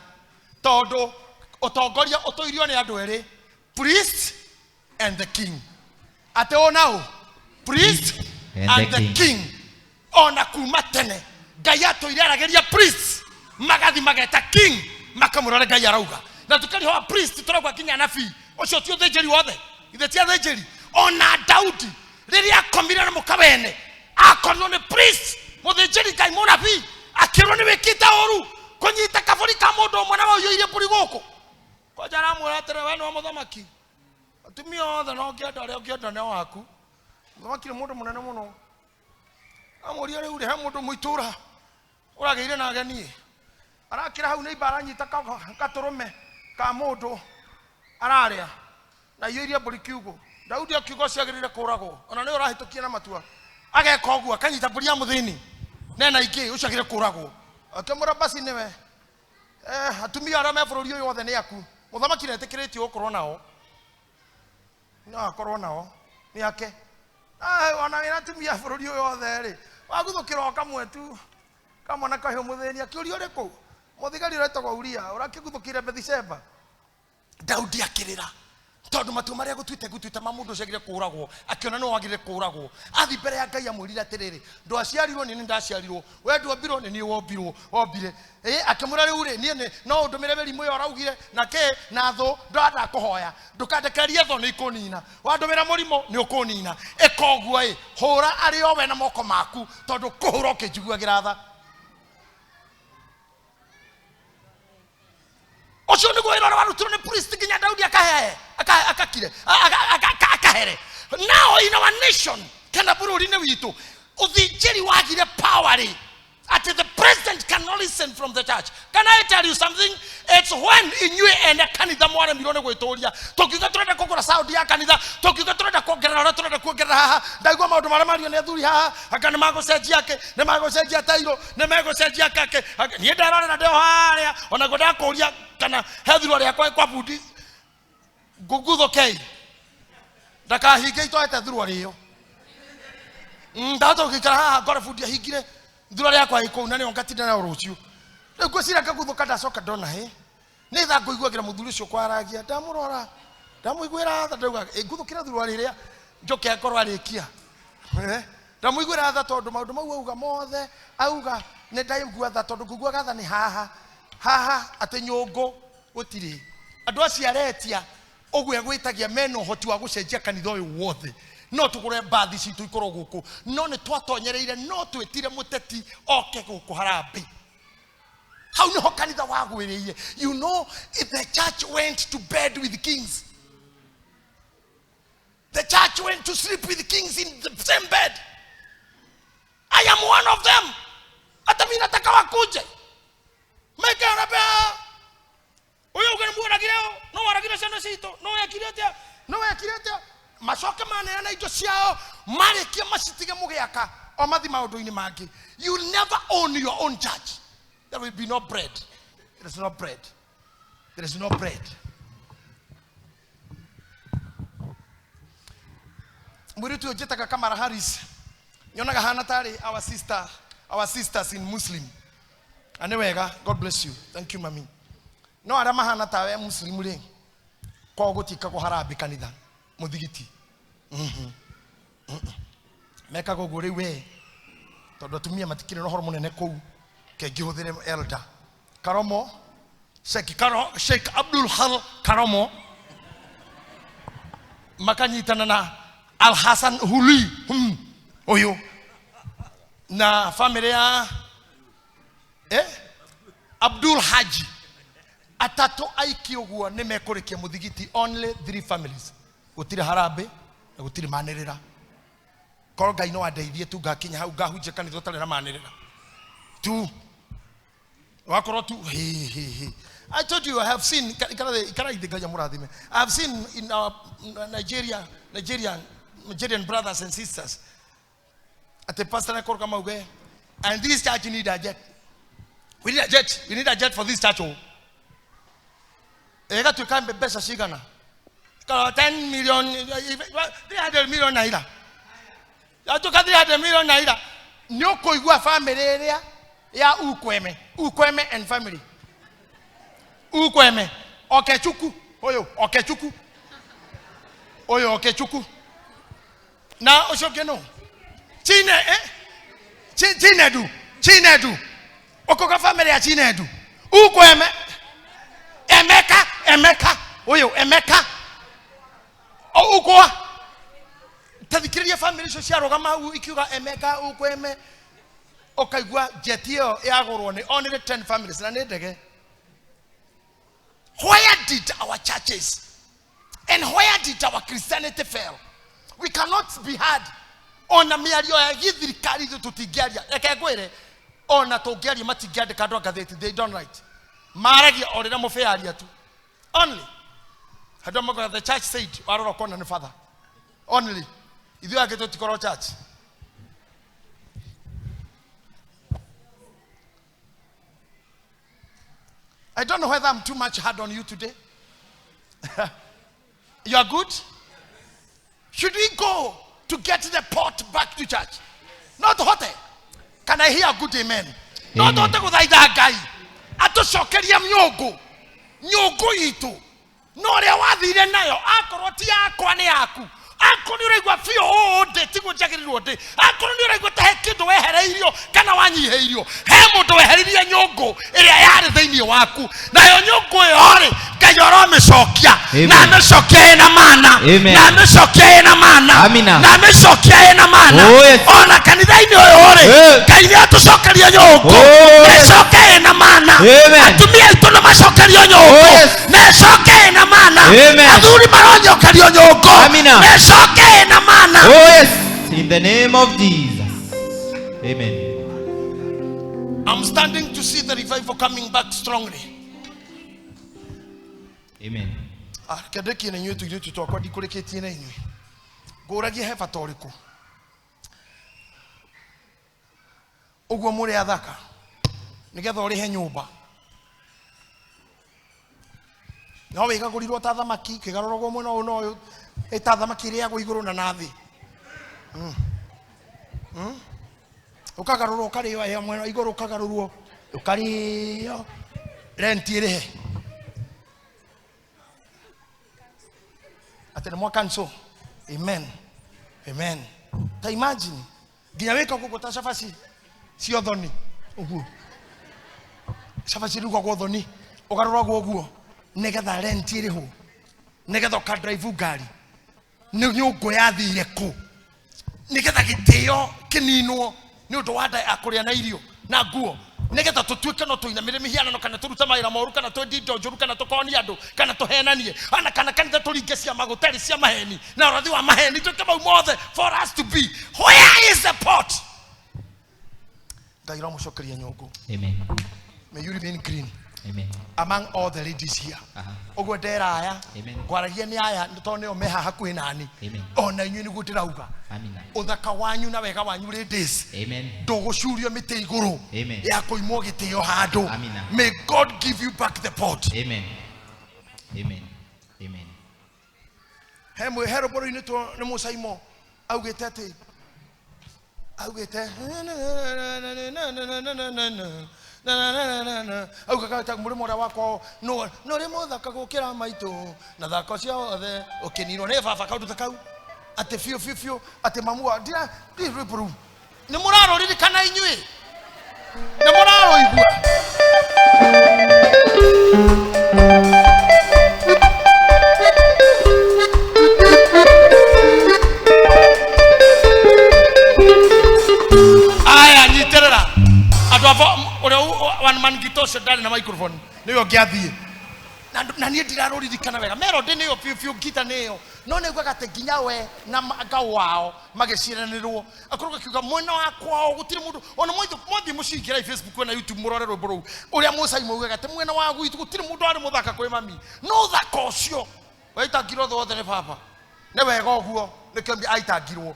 tondu utongoria utoirio ni andu eri priest and the king ate onao priest and the king ona kuma tene Ngai atoire arageria priest magathi mageta king makamurore Ngai arauga na tukari ho priest turagwa kinya nabii ucio ti uthejeri wothe ithe ti athejeri ona Daudi riria akomire na mukawene akorwo ni priest muthejeri Ngai munabii akirwo ni wikite oru kunyita kaburi ka mundu mwana wa uyo ire buri guku kwa jara muratere we no muthamaki atumia othe no ngienda ria ngienda ne waku muthamaki ni mundu munene muno amuria riu he mundu muitura urageire na ageni arakira hau ni ibara nyita katurume ka mundu araria na iyo iria buri kiugo Daudi akiugo ciagirire kuragwo ona ni urahitukia na matua ageka ogu akanyita buri ya muthini nena ingi uciagire kuragwo akemura basi niwe atumia arame bururi uyu wothe ni aku muthamaki netikiriti ukorwo nao no akorwo nao ni ake ona wina atumia bururi uyu wothe ri waguthukira kamwe tu kama na kahio muthini akiurio riku muthigari uretagwo Uria urakiguthukire Bethsheba Daudi akirira tondu matu maria gutwite mamundu ciagire kuragwo akiona no wagire kuragwo athi mbere ya Ngai amwirira atiriri ndo aciarirwo ni ndaciarirwo we ndo ombirwo ni wombirwo ombire akimura riu ri ni no ndumire berimu yo araugire na ke na thu ndanda kuhoya ndukandekerie tho ni kunina wandumira murimo ni ukunina ekogwo hura ari o we na moko maku tondu kuhura ukijiguagira tha ocio ni gwira warutiro ni priest kinya Daudi akakire akahere now in our nation kana bururi ne witu uthijiri wagire power at the president cannot listen from the church. Can I tell you something? It's when in you and a kanitha mwana milione gwitoria tokiuga turenda kugura Saudi ya kanitha tokiuga turenda kuongerera ndaigwa maundu maria mario ne thuri haha akana magocenjia yake ne magocenjia tairo ne magocenjia kake nie ndarora na ndio haria ona goda kuria kana hethirwo ria kwa budi gugutho kei ndakahinge itoete thurwa rio ndato gikara haha ngore budi ahingire thurwa ria kwa iko nani ongatinda na rucio rĩu cira kagutho kadacoka ndona he nĩ tha ngũiguagira muthuri ucio kwaragia ndamurora ndamuiguira tha ndauga nguthukira thurwa rĩrĩa njoke akorwo arĩkia ndamuiguira tha tondu maundu mau auga mothe auga nĩ ndaigua tha tondu nguiguaga tha nĩ haha ati nyũngũ gũtirĩ andũ acio aretia ũguo gwĩtagia mena ũhoti wa gũcenjia kanitha ũyũ wothe no tugure mbathi citu ikorwo guku no nĩ twatonyereire no twĩtire mũteti oke guku harambe. How no kanitha wagwiriye? You know, if the church went to bed with kings, the church went to sleep with kings in the same bed. I am one of them. Hata mimi nataka wakuje. Meka rabia. Oyo ukanimwona kireo, no waragira sana sito, no yakirete. Macoka manena indo ciao, marekia macitige mugiaka, o mathi maundu-ini mangi. You will never own your own church. There will be no bread. There is no bread. There is no bread. Muritu Ojeta Kamara Harris. Yonaga Hanatari, our sisters in Muslim. Anyway, God bless you. Thank you, Mami. No, Adama Hanata, Muslim. Kogoti Kakohara Bikanida. Mudigiti. Meka go gore we. Todo to me matikino no hormone neko ke gihodere elder. Karomo Sheikh Abdul Hal Karomo Makani tanana Al Hassan Huli oyo na familia Abdul Haji atato aikiogua nemekorekia muthigiti only 3 families gutire harabe na gutire manerera koro Ngai no adeithie tu gakinya hau gahunje kanitha tare na manerera tu wakoro tu I told you I have seen I have seen in our Nigerian brothers and sisters at the pastor and this church need a jet. We need a jet. We need a jet for this church. I got to come best as 10 million, 300 million naira. I took 300 million naira. Nyoko igua family area ya ukweme and family. Ukweme okechuku oyo okechuku na oshokeno chinedu okoka family ya chinedu ukweme emeka oyo emeka ukwa tadikiriya family social kama ikiwa emeka ukweme okaigwa jetio yagorwo ni only 10 families na ndege. Where did our churches and where did our Christianity fail? We cannot be hard on a mere thirikari tutigiaria ekegwire ona togiaria matigiade kadwa gatheti they don't write maragi orira mufearia tu only hadomoga the church said waroro kona ni father only ithu ageto tikoro church. I don't know whether I'm too much hard on you today. You are good? Should we go to get the pot back to church? Not hote. Can I hear a good amen? Not hote with that guy. Ato shokeria mnyogo. Nyogo itu. Nore wadhi ile nayo. Akoroti yako ane aku. Ako niregwa fio ode tigo jagiri ode. Ako niregwa tahekido wehereirio kana wanyiheirio. Hemo do wehereiria nyogo ile yare thini waku. Na yo nyogo yore kayoro mesokia. Na mesokia ina maana. Na mesokia ina maana. Na mesokia ina maana. Ona kanitha ini yore kairia tusokeria nyogo. Mesokia ina maana. Atumia itono masokeria nyogo. Mesokia ina maana. Aduri maronyo kario nyogo. Amina. Oh yes, in the name of Jesus. Amen. I'm standing to see the revival coming back strongly. Amen. Kadeki na nyoto yote tokwa dikureketi na inyu. Goragi hefa toriko. Ogwo muri athaka. Nigetha uri he nyumba. No wega gurirwo ta Athamaki kigarorogwo mwena uno Athamaki ria go iguru na nathi. Ukagarurwo kariyo ya mwena iguru ukagarurwo ukariyo renti ire. Atene mwa kanso. Amen. Amen. Ta imagine ginya weka kugota shafasi si othoni uguo. Shafasi rugo go othoni ugarurwo uguo negetha renti ire ho. Negetha ka drive gari. Nyugo yathire ku nigetha gitio kininwo ni undu wa nda akuria na irio na nguo nigetha tutuike no tuinamire mihianano kana turuta maira moru kana twedindo njuru kana tukoni andu kana tuhenanie ana kana kanitha turinge cia magutari cia maheni na urathi wa maheni tuke mau mothe for us to be. Where is the pot? Ngai ra mushokeria nyugo. Amen. May you remain green. Amen. Among all the ladies here. Ogo dera aya. Amen. Gwaragia ni aya ntone omeha hakuhi nani. Amen. Ona inyu ni gutirauga. Amina. Uthaka wanyu na wega wanyu ladies. Amen. Ndogucurio mite iguru. Amen. Ya kuimwo gitio handu. Amina. May God give you back the pot. Amen. Amen. Amen. Hemwe hero boro ini to ne musaimo. Augete ati. Augete. Augaka muri mora wako no ri muthaka gukira maitu na thako cia othe ukiniro ne baba kaundu takau ate fio ate mamua ndia riburu ni muraro ririkana inyui ni muraro igua aya nyiterera adwa one man gitosho ndani na microphone niyo ngiathie na nie ndiraruririkana wega melody niyo fiu gita niyo no ne gwaga te ginya we na maga wao magiciranirwo akuruga kiuga mwena wakwa gutiri mundu ona mothi mucingira Facebook na YouTube murore rwimbo uria mucai maugaga te mwena wa gwitu gutiri mundu ari muthaka kwi mami no thaka ucio waitangirwo thothe ni papa ne wega oguo nikio aitangirwo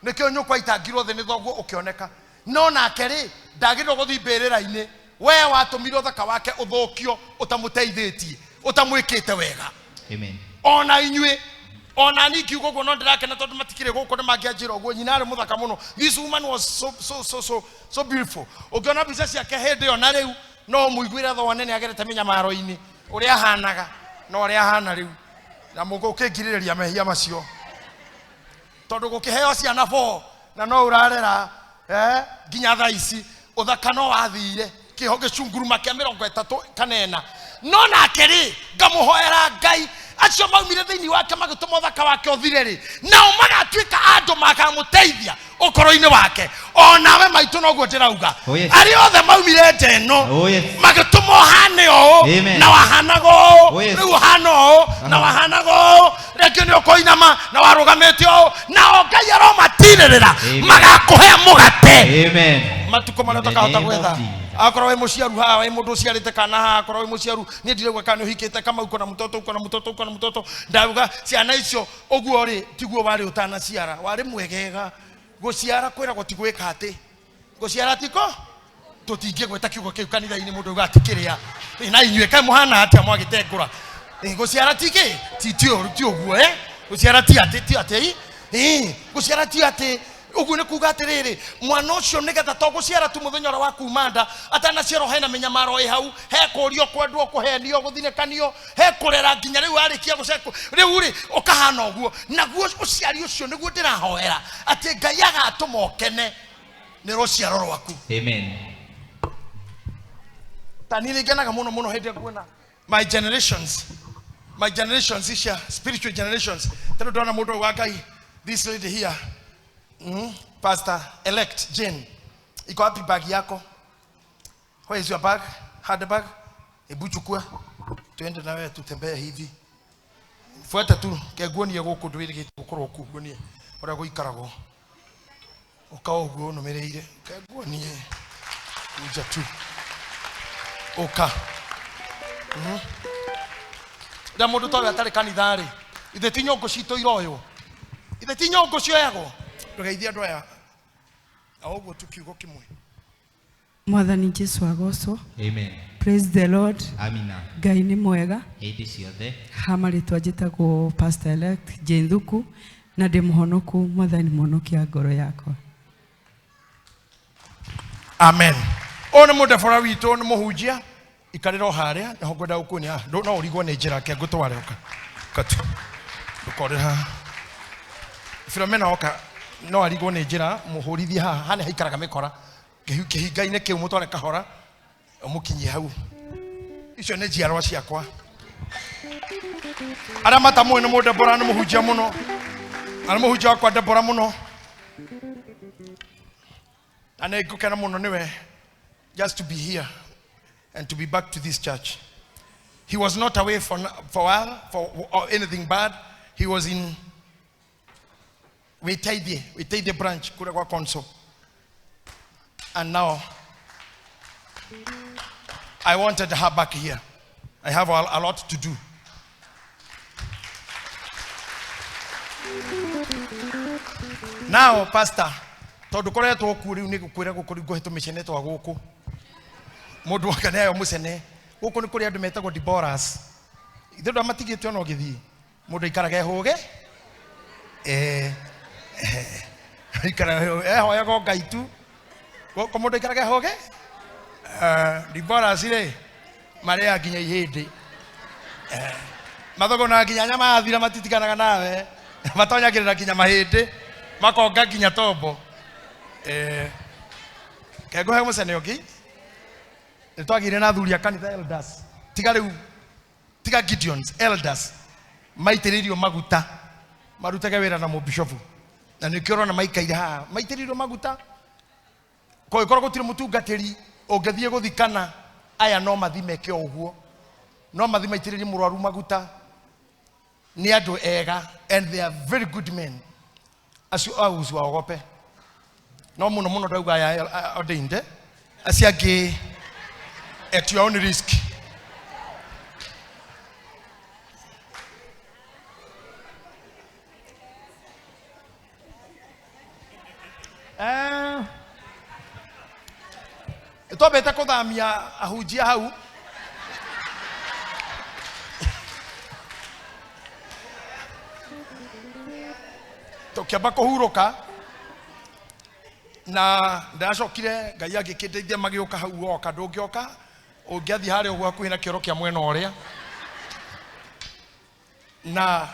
nikio nyukwa aitangirwo the ni thoguo ukioneka no nake ri ndagirwo guthi mbirira-ini we watumirwo thaka wake uthukio utamuteithitie utamwikite wega. Amen. Ona inyue ona ni kiugo guo no ndirakena tondu matikire guko ni mangianjira guo nyina ari muthaka muno. This woman was so beautiful. Ukiona bica ciake hindi ona riu no muiguire thone ni agerete minyamaro-ini uria hanaga no uria hana riu na mungu ukingiririria mehia macio tondu gukiheo ciana bo na no urarera ginya thaa ici uthaka no wathire kihoge cunguruma kia 30 kanena no nake ri ngamuhoera Ngai acio maumire thiini wake magituma uthaka wake uthire ri nao magatuika andu makamuteithia ukoro-ini wake onawe maitu noguo ndirauga ari othe maumire njeno magituma hane o na wahanago riu hano na wahanago reke ni ukoinama na warugamite o na Ngai aromatirira magakuhe mugate. Amen. Matuko marĩa takahota gwetha akorwo we muciaru haha we mundu uciarite kana haha akorwo we muciaru ni ndirauga kana uhikite kama uko na mutoto ndauga ciana icio uguo ri tiguo wari utana ciara wari mwegega guciara kwira gutigwika ati guciara tiko tutingigweta kiugo kiu kanitha-ini mundu uga atikiria na inyue kai muhana atia mwagitekura guciara tiki ti uguo guciara ti ati guciara ti ati ugu ni kuga atiriri mwana ucio nigetha to guciara tu muthenya wa kumanda atana ciaro hena minyamaro hau he kurio kwendwo kuhenio guthinekanio he kurera nginya riu arikia guceko riu ri ukahana uguo naguo uciari ucio niguo ndirahoera ati Ngai agatumokene ni ruciaro rwaku. Amen. Tani ngenaga muno hindi kuona my generations isha spiritual generations tena ndona mundu wa Ngai this lady here Pastor elect Jane iko wapi bag yako? Where is your bag? Hard bag? Ebu chukua tuende na wewe tutembee hivi fuata tu keguonie guku ndwiri gitukorwo kuguonie ora guikarago ukaoguo no mereire keguonie uja tu oka da mundu tawe atari kanithari ithe tinyongo cito iroyo ithe tinyongo cioyago ndugeithia andu aya aoguo tukiugo kimwe. Mwathani Jesu agocwo. Amen. Praise the Lord. Amina. Ngai ni mwega Hindi ciothe hamaritwa njitagwo Pastor elect Jane Thuku na ndi muhonoku Mwathani muhonokia ngoro yakwa. Amen. Ona mundu fora witu ni muhunjia ikarira haria na ngwenda ukunia no urigwo ni njira ke ngutware uka katu ukorera Philomena oka no arigwo ni njira muhurithie haha hane haikaraga mikora kihinga-ine kiu mutware kahora umukinyie hau icio ni njiarwa ciakwa ara matamwe ni mundu bora ni muhunjia muno ara muhunjia wakwa ndebora muno ane ngukena muno niwe just to be here and to be back to this church. He was not away for anything bad. He was in Witaide branch kule kwa Konso, and now I wanted her back here. I have a lot to do. Now, Pastor, tondu koretwo oku riu ni gukwira gukuringo hitu micene twa guku mundu wakane ayo mucene guku ni kuri andu metagwo diboras ithu amatigitwe no githii mundu ikaraga ehuge ikaraga hoya go ngaitu guku mundu ikaraga ehuge diboras ire mari aginya ihindi mathogo na ginya nyama athira matitikanaga nawe matonyagirira ginya mahindi makonga ginya tombo kego he mucene ogi nitwagire na thuri akanitha elders tiga riu tiga Gideons elders maitiririo maguta marutage wira na mubishofu na nikiro na maikaire ha maitiririo maguta ko ikoro gutire mutungatiri ongethie guthikana aya no mathime ke oguo no mathime itiririo murwaru maguta ni andu ega and they are very good men asu auzu ogope no muno dauga ya odinde asiage at your own risk. Ito beta ko damia ahujia hau tokiamba kuhuruka na ndacokire ngai agikiteithia magioka hau oka ndungioka ungiathi hari ogwa kuhina kioro kia mwena uria na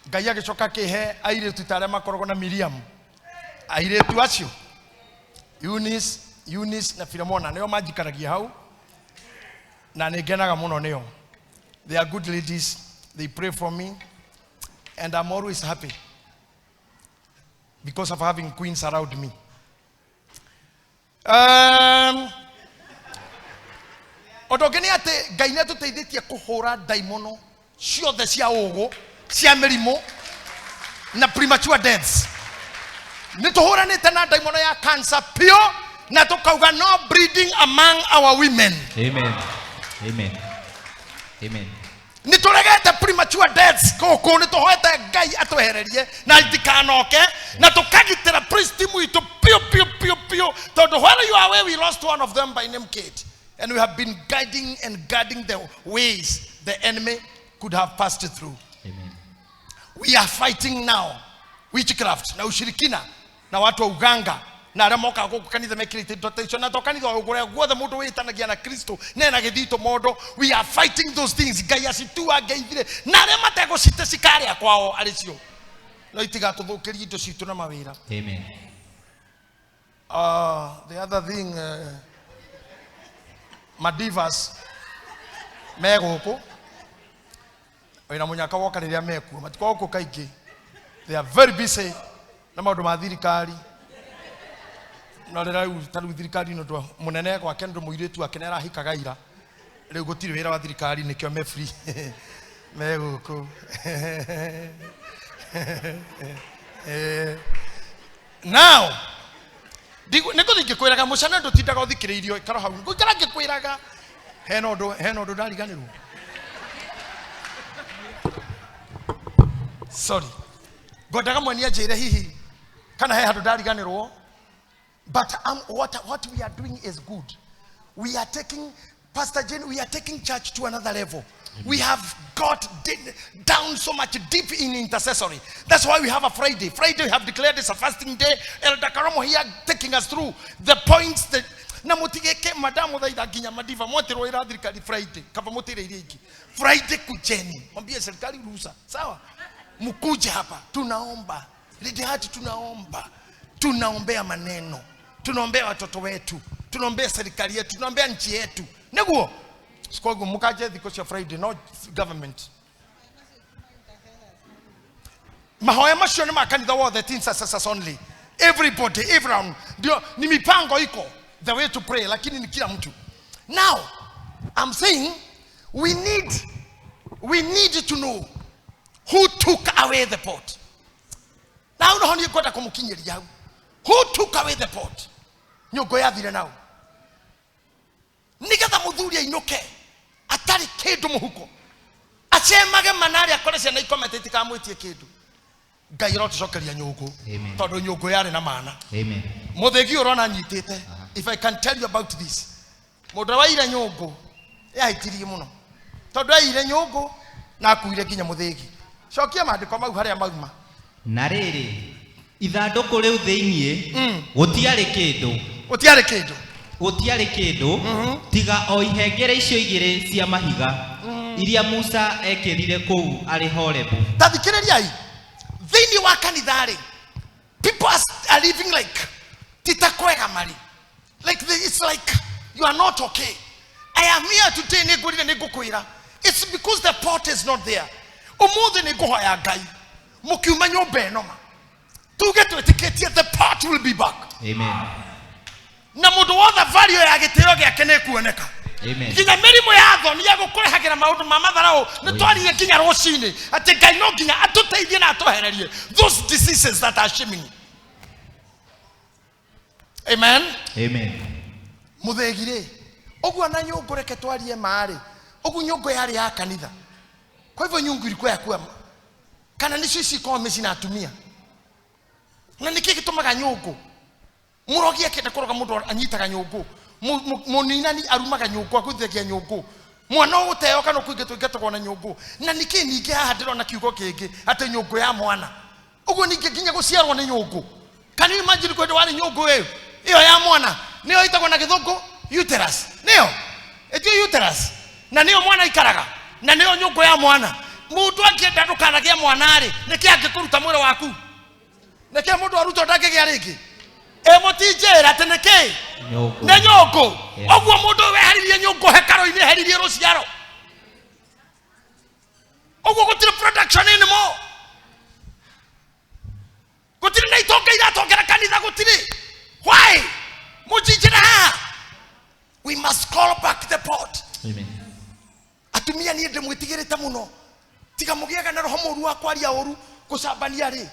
ngai agicoka kihe airetu tare makorogo na Miriam airetu acio Eunice na Philomena neo majikaragia hau na ningenaga muno neo. They are good ladies, they pray for me and I'm always happy because of having queens around me. Odogeni ate ngai ne tuteithitie kuhura daimono ciothe cia ugu cia mirimo na premature deaths ni tuhuranite na daimono ya cancer pio na tukauga no breeding among our women. Amen. Amen. Amen. Ni turegete premature deaths koko ni tuhoete ngai atwehererie na ndikanoke na tukagitira priest muitu pio tondu while you are away we lost one of them by name Kate and we have been guiding and guarding the ways the enemy could have passed through. Amen. We are fighting now witchcraft na ushirikina na watu wa uganga na aramoka gukanitha mekirite dotation na tokanitha ugure guothe mundu witanagia na Kristo na na githito mondo. We are fighting those things gaya situ ageithire na re matego cite sikari akwao alicio no itiga tuthukirie indo citu na mawira. Amen. The other thing madivas meguku oina munyaka woka riria meku matiko guku kaingi they are very busy na maundu ma thirikari no rĩu taru thirikari no ndo munene gwake ndo muiritu akenera hikaga ira rĩu gutiri wĩra wa thirikari nikio me free meguku now niko thikikwiraga mucana ndo tindaga uthikiriirio ikaro hau ngukira ngikwiraga heno ndo ndariganirwo sorry godaga mwenia njire hihi kana he handu ndariganirwo. But what we are doing is good. We are taking, Pastor Jane, we are taking church to another level. Amen. We have got down so much deep in intercessory. That's why we have a Friday. Friday we have declared it's a fasting day. Elder Karomo here taking us through the points that namutigeke madamu thaitha ginya madiva motero ira thirikari Friday kaba motire iriki Friday kujeni mwambie serikali ruhusa sawa mkuje hapa tunaomba lidi hati tunaombea maneno tunaombea watoto wetu tunaombea serikali yetu tunaombea nchi yetu neguo sikogo mukaje because Friday not government mahoya macio ni makanitha wothe tin successors only everybody everyone ndio ni mipango iko the way to pray lakini ni kila mtu. Now I'm saying we need to know who took away the pot. Now no honey kwenda kumukinyiria who took away the pot nyongo yathire now nigetha muthuri ainuke atari kindu muhuko acemage manari akore ciana ikomete tikamwitie kindu Ngai rotucokeria nyungu tondu nyungu yari na maana. Amen. Muthegi urona nyitite. If I can tell you about this, mundu wa ire nyungu yahitirie muno tondu aire nyungu na akuire kinya muthegi. Cokia maandiko mau haria mauma. Na riri ithanduku riu thiinie gutiari kindu tiga o ihengere icio igire cia mahiga iria Musa ekirire kou ari Horebu. Tathikirirai thiini wa kanithari people are living like titakwega mari like it's like you are not okay. I am here today nigukwira it's because the pot is not there. Umuthi niguhoya Ngai mukiuma nyumba eno ma tuge twetiketie the pot will be back. Amen. Na mundu wothe value ya gitio giake ne kuoneka. Amen. Kinya mirimo ya thoni ya gukurehagira maundu ma matharau ni twariye kinya rucini ati Ngai no nginya atuteithie na atuhererie those diseases that are shaming. Amen. Amen. Muthegire ogwo na nyungu reke twarie maari ogwo nyungu yari ya kanitha. Kwa hivyo nyungu ilikuwa ya kuwa kana ni sisi kwa mesi na atumia na niki gitumaga nyungu murogia kenda kuroga mundu anyitaga nyungu muninani arumaga nyungu akuthegia nyungu mwana uteo kana kuingetwo na nyungu na niki ninge haha ndirona kiugo kingi ati nyungu ya mwana ogwo ninge ginya guciarwo ni nyungu. Can you imagine kwenda wali nyungu iyo ya mwana niyo itagwo na githungu uterus niyo etio uterus na niyo mwana ikaraga na niyo nyungu ya mwana. Mundu akienda ndukanagia mwanari niki angikuruta mwire waku niki mundu aruto ndakigia ringi emotijera teneke na nyungu ogwo mundu weharirie nyungu hekaro-ini heririe ruciaro ogwo gutire production anymore gutire na itonga iratongera kanitha gutire. Why mujijira? We must call back the pot. Amen. Atumia ni ndi mwitigirite muno tiga mugiega na roho muru wa kwaria oru kucambania ri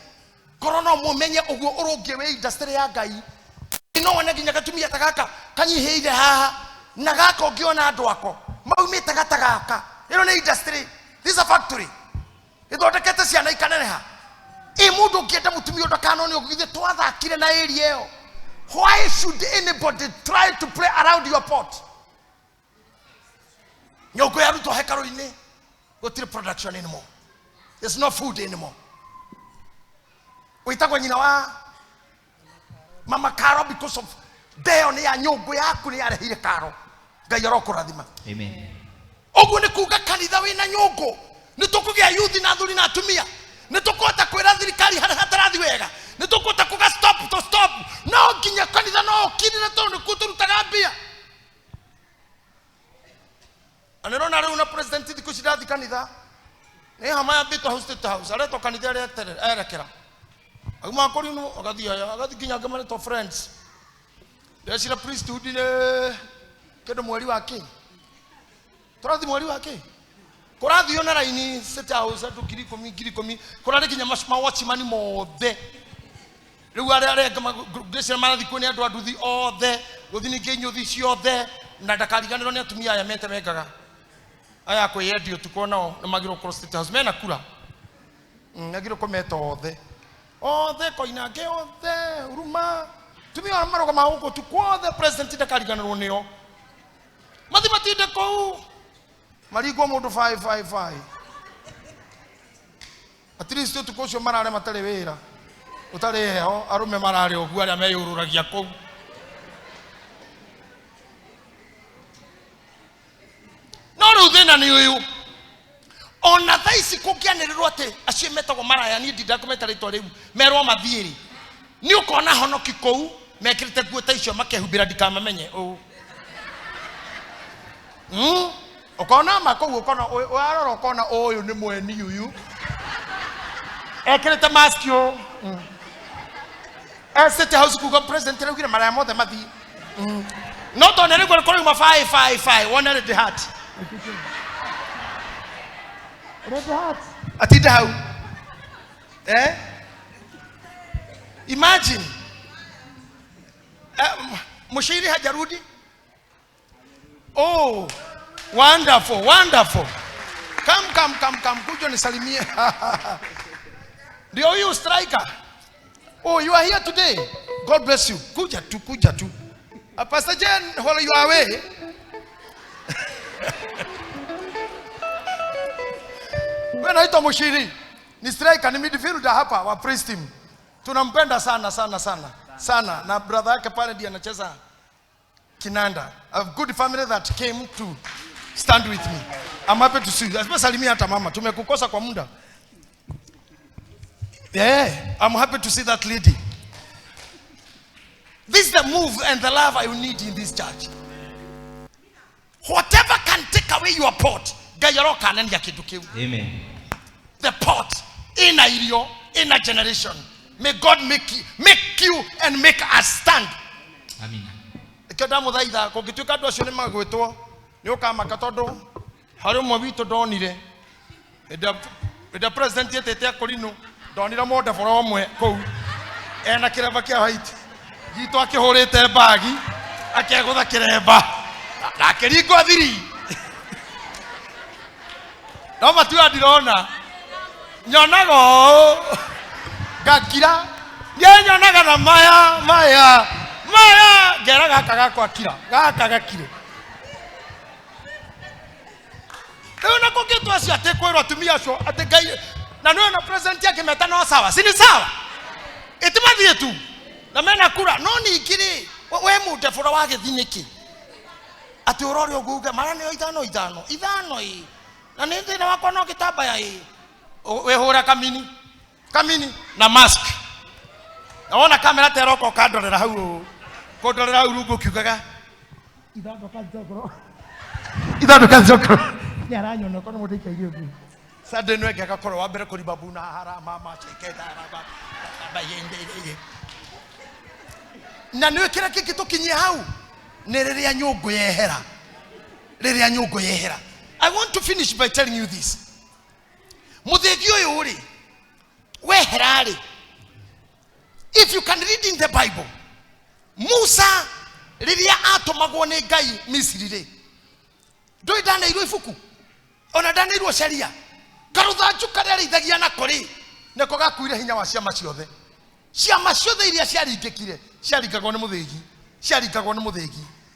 korona mumenye ogwo urungi we industry ya Ngai no wana ginya gatumia tagaka kanyiheire haha na gaka ungiona andu ako maumite gatagaka ino ni industry. This is a factory ithondekete ciana ikaneneha mundu ngienda mutumia ndakano ni ugithie twathakire na area iyo. Why should anybody try to play around your pot? Nyoko ya ruto hekaro-ini gutire production anymore. There's no food anymore. Uitagwa nyina wa mama Karo because of deo ni ya nyungu yaku ni yarehire Karo. Ngai arokurathima. Amen. Ogwo ni kuga kanitha wina nyungu ni tukugia youth na athuri na atumia ni tukota kwira thirikari hatarathi wega ni tukota kuga stop no nginya kanitha no kinire tondu kuturutaga mbia. Anerona riu na president thiku cirathi kanitha ni hama ya bito house areto kanitha erekera aguma kori no agathia agathi kinya ngamane to friends ndecira priesthood ne kendo mweri wake turathi mweri wake kurathio na raini state house atu ngiri komi kurari kinya ma watchman mothe riu are ngama ndecira marathi kwene andu anduthi othe guthini nginyuthi ciothe na ndakariganirwo ni atumia aya mete mengaga aya kweyendio tukonao na magiro cross state house mena kura nagiro kometa othe koinage othe uruma tumia maroga mahuko tukwothe president ndakariganirwo nio mathimatinde kou marigo mundu 555 at least tukocio marare matare wira utare heo arume marare ogwa aria meyururagia kou no riu thina ni uyu ona thaisi kungianirirwo ati acio metagwo maraya ni ndindakumeta ritwa riu merwo mathiiri ni ukona honoki kou mekirite nguo ta icio makehumbira ndikamamenye ukona makou ukona arora ukona uyu ni mweni uyu ekirite mask yo state house kuga president rugire maraya mothe mathi no tonere gwe kori ma 555 one red hat atida hau imagine mushiri hajarudi Oh, wonderful, wonderful. Come. Kuja nisalimie. Ndio huyu striker. Oh, you are here today. God bless you. Kuja tu. Pastor Jen, while you are away. When I tomo Mushiri, ni striker ni midfielder hapa wa praise team. Tunampenda sana. Na brother yake pale ndiye anacheza kinanda. A good family that came to stand with me. I'm happy to see you. Salimia hata mama. Tumekukosa kwa muda. Yeah, I'm happy to see that lady. This is the move and the love I need in this church. Whatever can take away your pot, amen. The pot in a generation. May God make you and make us stand. Amen. Kadamu thaitha kungituika andu acio ni magwitwo ni ukamaka tondu hari umwe witu ndonire the president yetete akorino ndonire mode boro omwe kou ena kireba kia white gitu akihurite bagi akegutha kireba akiringo thiri no matu andirona nyonago gakira nyonaga na maya gera gaka kwa kira gaka gakire na koketu asi atekwero atumia acio ategai na no na president yake meta no sawa sini sawa itimathie tu na mena kura no ni ikiri we mute fura wa githiniki ati urori oguga mara ni ithano i na ni thina wakwa no kitambaya i we hura kamini na mask naona kamera teroko kandorera hau kodorera urugo kiugaga ithano kanzokro nyaranyo no kono mutika irio ngi sade no ege gakoro wa mbere kuri babu na hara mama cheketa raba bayende na niwe kira kiki tukinye hau ne riria nyungu yehera I want to finish by telling you this. Muthegi uyu uri weherari. If you can read in the Bible, Musa riria atomagwo ni Ngai Misiri ri ndoi ndanairwo ibuku ona ndanairwo sheria karuthanju karia rithagia na kuri neko gakuire hinya wa ciama ciothe iria ciaringikire ciaringagwo ni muthegi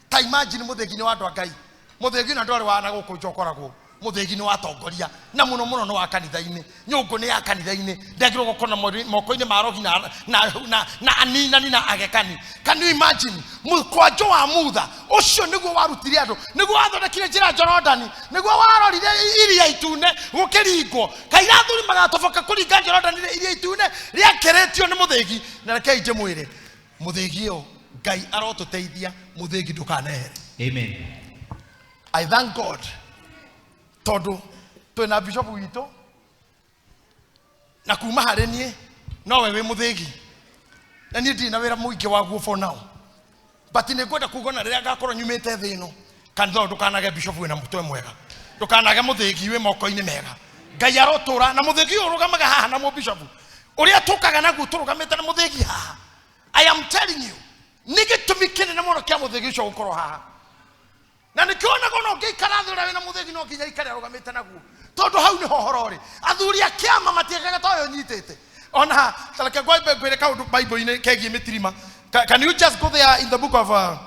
ta imagine muthegi ni wandu Ngai muthegi na ndwari wana guku njokoragwo muthegi ni watongoria na muno no wa kanitha-ini nyungu ni ya kanitha-ini ndagirwo gukona moko-ini ma rogi na aninani na agekani. Can you imagine mukwanjo wa mutha ucio niguo warutire andu niguo wathondekire njira Jordan niguo warorire iria itune gukiringwo kairathuri magatoboka kuringa Jordan iria itune riakeretio ni muthegi na rekei nje mwire muthegi yo Ngai arotuteithia muthegi ndukanehere. Amen. I thank God todo twina bishop wito na kuma hari nie no wewe muthegi na nie ndi na wira muingi waguo for now but ne gwenda kugona riria ngakorwo nyumite thi ino kanitha ndukanage bishop wina mutwe mwega ndukanage muthegi wi moko-ini mega Ngai arotura na muthegi urugamaga haha na mu bishop uria tukaga naguo turugamite na muthegi haha. I am telling you nigitumikene na muno kia muthegi ucio gukorwo haha na nikiona gono ngeikara thura wina muthegi no nginya ikare arugamite naguo tondu hau ni hohorori athuri akiama matiekaga toyo nyitete ona talaka gwa ngwire kaundu Bible-ini kegi mitirima. Can you just go there in the book of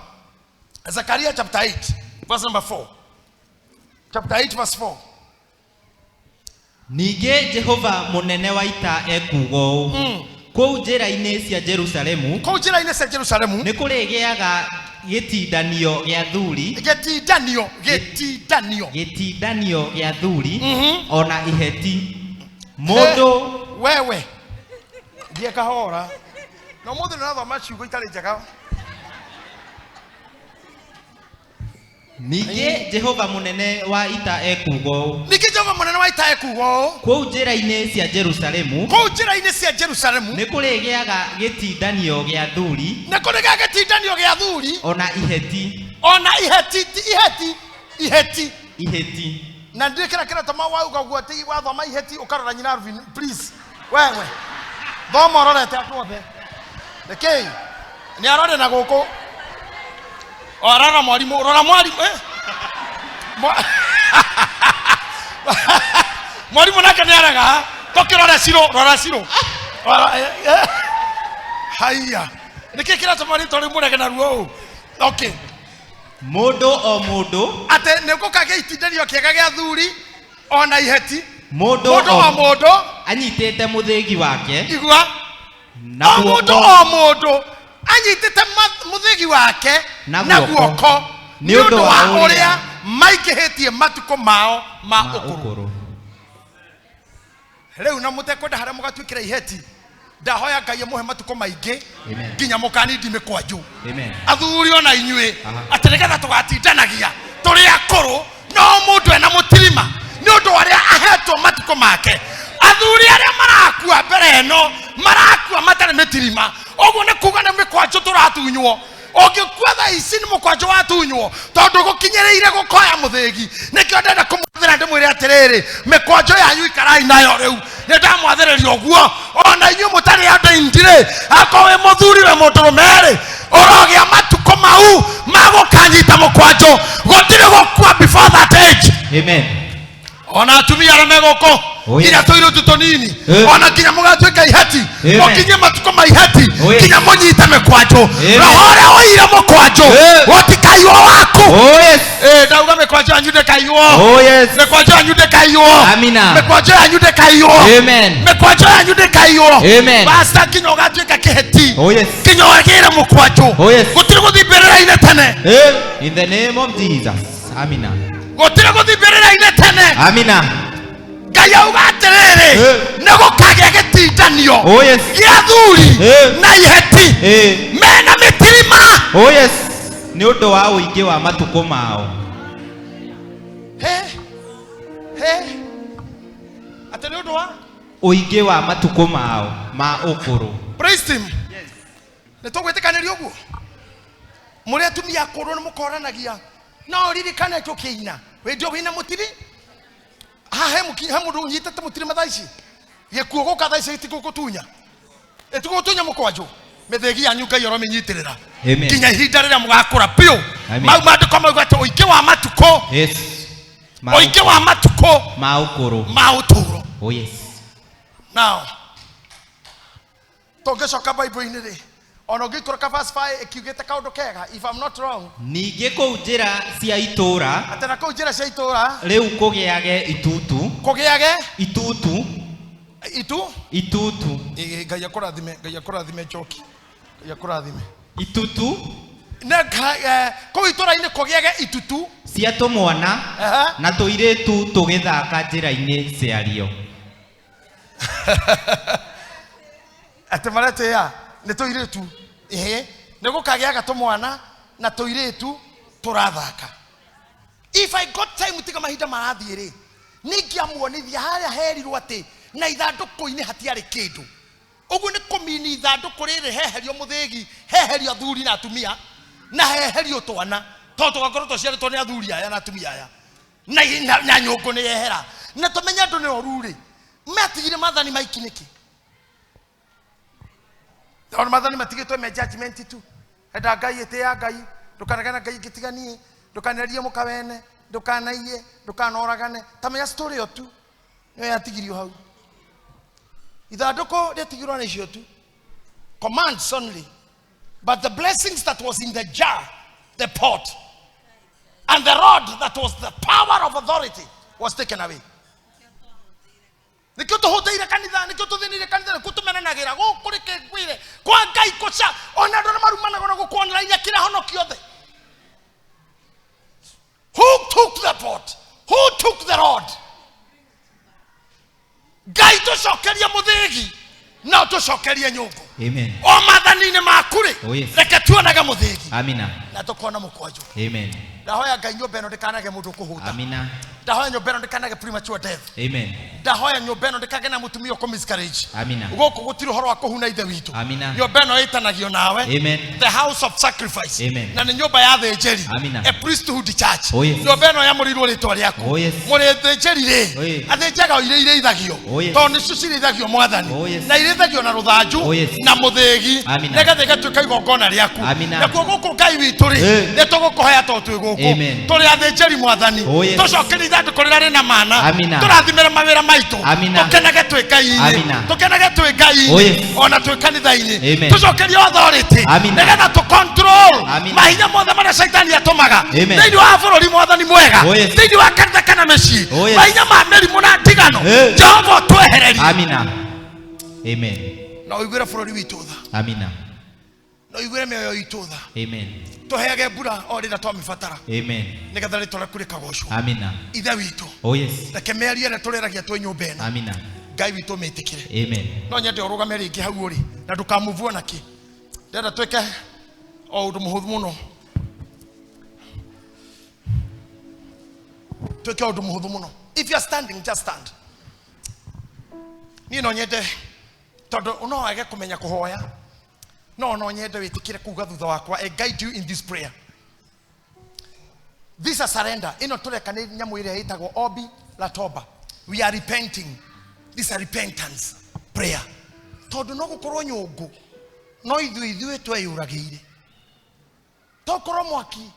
Zechariah chapter 8 verse number 4. Chapter 8 verse 4. Nige Jehova munene wa ita ekugo kou njira-ini cia Jerusalemu ni kurigiaga gitidanio gia thuri gia thuri ona iheti mundu wewe ndiye kahora no mundu na thoma ciugo itari njega. Nige Jehova munene wa ita ekugo kou njira-ini cia Jerusalemu ni kurigiaga gitidanio gia thuri ona iheti na ndikira kira tama wauga gwati wathoma iheti ukarora nyina Arvin please wewe thoma rorete atwothe rekei ni arore na guku orara mwalimu mwalimu nake nĩaraga tokĩrora ciro haiya nĩkĩ kĩratũma rĩtwa rĩu mũrege naruo okay mũndũ o mũndũ atĩ nĩgũkagĩa itinderio kĩega gĩa thuri ona iheti mũndũ o mũndũ anyitĩte mũthĩgi wake igua o mũndũ anyitĩte mũthĩgi wake na guoko nĩ ũndũ wa ũrĩa maingĩhĩtie matukũ mao ma ũkũrũ. Rĩu na mũtekwenda harĩa mũgatuĩkĩra iheti ndahoya Ngai amũhe matukũ maingĩ nginya mũkanindi mĩkwanjũ athuri ona inyuĩ atĩ nĩgetha tũgatindanagia tũrĩ akũrũ no mũndũ ena mũtirima nĩ ũndũ warĩa ahetwo matukũ make. Athuri arĩa marakua mbere ĩno marakua matarĩ mĩtirima, ũguo nĩ kuga nĩ mĩkwanjũ tũratunywo. Ũngĩkua thaa ici nĩ mũkwanjũ watunywo tondũ gũkinyĩrĩire gũkoya mũthĩgi. Nĩkĩo ndenda kũmwathĩra ndĩmwĩre atĩrĩrĩ mĩkwanjũ yanyu ikarai nayo rĩu. Nĩ ndamwathĩrĩria ũguo ona inyuĩ mũtarĩ andũ indirĩ akorwo wĩ mũthuri wĩ mũndũrũme ũrogĩa matukũ mau magũkanyita mũkwanjũ gũtirĩ gũkua before that age. Amen. Ona atumia arĩa megũkũ nginya tũirũtu tũnini ona nginya mũgatuĩka iheti mũkinye matukũ ma iheti nginya mũnyite mĩkwanjũ. Roho ũrĩa ũire mũkwanjũ gũtikaiywo waku. Ndauga mĩkwanjũ yanyu ndĩkaiywo. Mĩkwanjũ yanyu ndĩkaiywo. Mĩkwanjũ yanyu ndĩkaiywo. Mĩkwanjũ yanyu ndĩkaiywo. Basta nginya ũgatuĩka kĩheti nginya wagĩre mũkwanjũ gũtirĩ gũthiĩ mbĩrĩra-inĩ tene. In the name of Jesus. Amina. Gũtirĩ gũthiĩ mbĩrĩra-inĩ tene. Amina. Ngai auga atĩrĩrĩ nĩ gũkagĩa gĩtindanio gĩa thuri na iheti mena mĩtirima. Nĩ ũndũ wa ũingĩ wa matukũ mao. Atĩ nĩ ũndũ wa ũingĩ wa matukũ mao ma ũkũrũ. Praise him. Nĩ tũgwĩtĩkanĩria ũguo mũrĩ atumia akũrũ nĩ mũkoranagia no ririkane tũkĩina wĩndio wĩna mũtiri he mũndũ ũnyitĩte mũtirima thaa ici gĩkuũ gũka thaa ici gĩtigũgũtunya ĩtigũgũtunya mũkwanjũ. Mĩthĩgi yanyu Ngai aromĩnyitĩrĩra nginya ihinda rĩrĩa mũgakũra biũ. Mau maandĩko mauga atĩ ũingĩ wa matukũ ũingĩ wa matukũ ma ũkũrũ ma ũtũũro. Now tũngĩcoka Bible-inĩ rĩ ona ũngĩikũrũka verse 5 ĩkiugĩte kaũndũ kega if I'm not wrong. Ningĩ kũu njĩra cia itũũra atĩ na kũu njĩra cia itũũra rĩu kũgĩage itutu. Kũgĩage itutu. Ngai akũrathime njoki. Ngai akũrathime itutu. Kũu itũũra-inĩ kũgĩage itutu cia tũmwana na tũirĩtu tũgĩthaka njĩra-inĩ ciario. Atĩ maretĩya nĩ tũirĩtu nĩ gũkagĩaga tũmwana na tũirĩtu tũrathaka. If I got time tiga mahinda marathiĩ rĩ nĩngĩamuonithia harĩa herirwo atĩ na ithandũkũ-inĩ hatiarĩ kĩndũ. Ũguo nĩ kũmini ithandũkũ rĩrĩ heherio mũthĩgi heherio athuri na atumia na heherio twana tondũ tũgakorwo tũciarĩtwo nĩ athuri aya na atumia aya na nyũngũ nĩ yehera na tũmenye andũ nĩ oru rĩ metigire maathani maiki nĩkĩ. Ona maathani matigĩtwo me judgment tu. Enda Ngai ĩtĩya Ngai ndũkanagana Ngai gĩtiganie ndũkanerie mũkawene ndũkanaiye ndũkanoragane. Tamenya story ĩyo tu nĩyo yatigirio hau. Ithandũkũ rĩatigirwo nĩ icio tu commands only but the blessings that was in the jar the pot and the rod that was the power of authority was taken away. Nikio tũhũthĩire kanitha nikio tũthĩnire kanitha kũtũmenanagĩra gũkũ rĩke ngwĩre kwa Ngai kũca ona andũ marumanaga na gũkũ online kĩra honokio othe. Who took the pot? Who took the rod? Ngai tũcokerie mũthĩgi na tũcokerie nyũngũ. Amen. O maathani-inĩ maku rĩ reke tuonaga mũthĩgi. Amina. Na tũkona mũkwanjũ. Amen. Ndahoya Ngai nyũmba ĩno ndĩkanage mũndũ kũhũta. Amina. ndahoya nyũmba ĩno ndĩkanage premature death. Amen. Ndahoya nyũmba ĩno ndĩkage na mũtumia ũko miscarriage. Amina. Gũkũ gũtirĩ ũhoro wa kũhuna ithe witũ. Amina. Nyũmba ĩno ĩtanagio nawe. Amen. The house of sacrifice. Amen. Na nĩ nyũmba ya thĩnjeri. Amina. A priesthood church. Oh, yes. Nyũmba ĩno yamũrĩirwo rĩtwa rĩaku. Oh, yes. Mũrĩ thĩnjeri rĩ. Oh, yes. Athĩnjaga iria irĩithagio. Oh, yes. Tondũ nĩcio cirĩithagio Mwathani. Oh, yes. Na irĩithagio na rũthanju. Oh, yes. Na mũthĩgi. Amina. Nĩgetha igatuĩka igongona rĩaku. Amina. Na kuo gũkũ Ngai witũ rĩ. Nĩ tũgũkũhoya tondũ twĩ gũkũ. Amen. Tũrĩ athĩnjeri Mwathani. Oh, yes. Tũcokerie ithandũkũ rĩrĩa rĩna mana. Amina. Tũrathimĩre mawĩra maitũ. Amina. Tũkenage twĩ Ngai-inĩ. Amina. Tũkenage twĩ Ngai-inĩ. Oh, yes. Ona twĩ kanitha-inĩ. Amen. Tũcokerie authority. Amina. Nĩgetha tũ-control Amina. mahinya mothe marĩa Saitani atũmaga. Amen. Thĩinĩ wa bũrũri Mwathani mwega. Oh, yes. Thĩinĩ wa kanitha kana mĩciĩ. Oh, yes. Mahinya ma mĩrimũ na ndigano. Jehova ũtwehererie. Amina. Amen. Na ũiguĩre bũrũri witũ tha. Amina. Na ũiguĩre mĩoyo itũ tha. Amen. Tũheage mbura o rĩrĩa twamĩbatara. Amen. Nĩgetha rĩtwa rĩaku rĩkagocwo. Amina. Ithe witũ. Oh, yes. Reke mĩario ĩrĩa tũrĩragia twĩ nyũmba ĩno. Amina. Ngai witũ mĩtĩkĩre. Amen. No nyende ũrũgame rĩngĩ hau ũrĩ na ndũkamuvwo nakĩ. Ndĩrenda twĩke o ũndũ mũhũthũ mũno. Twĩke o ũndũ mũhũthũ mũno. If you are standing, just stand. Niĩ no nyende tondũ no wage kũmenya kũhoya. No nyende wĩtĩkĩre kuuga thutha wakwa. I guide you in this prayer. This is a surrender. Ĩno tũreka nĩ nyamũ ĩrĩa ĩtagwo Obi Latoba. We are repenting. This is a repentance prayer. Tondũ no gũkorwo nyũngũ. No ithuĩ tweyũragĩire. Tokorwo mwaki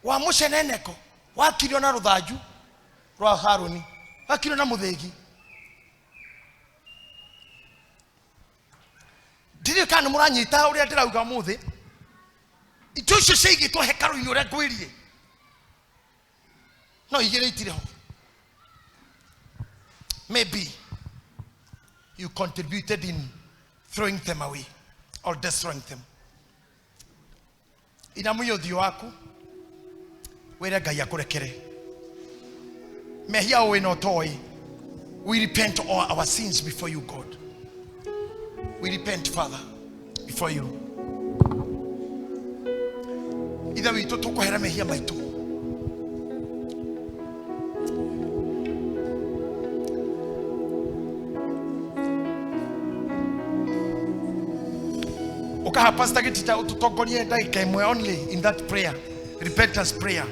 wa mũceneneko wakirio na rũthanju rwa Haruni. Wakirio na mũthĩgi. Ndĩrĩ kana mũranyita ũrĩa ndĩrauga mũthĩ. Indo icio ciaigĩtwo hekarũ-inĩ ũrĩa ngwĩrie. No igĩrĩ itire ho. Maybe you contributed in throwing them away or destroying them. Inamuya ũthiũ waku wĩre Ngai akũrekere. Mehia ũĩ na ũtoĩ. We repent all our sins before you, God. We repent, Father, before you. Ithe witũ tũkũhera mehia maitũ. Ukaha Pastor Gitahi ututongorie dakika imwe only in that prayer, repentance prayer.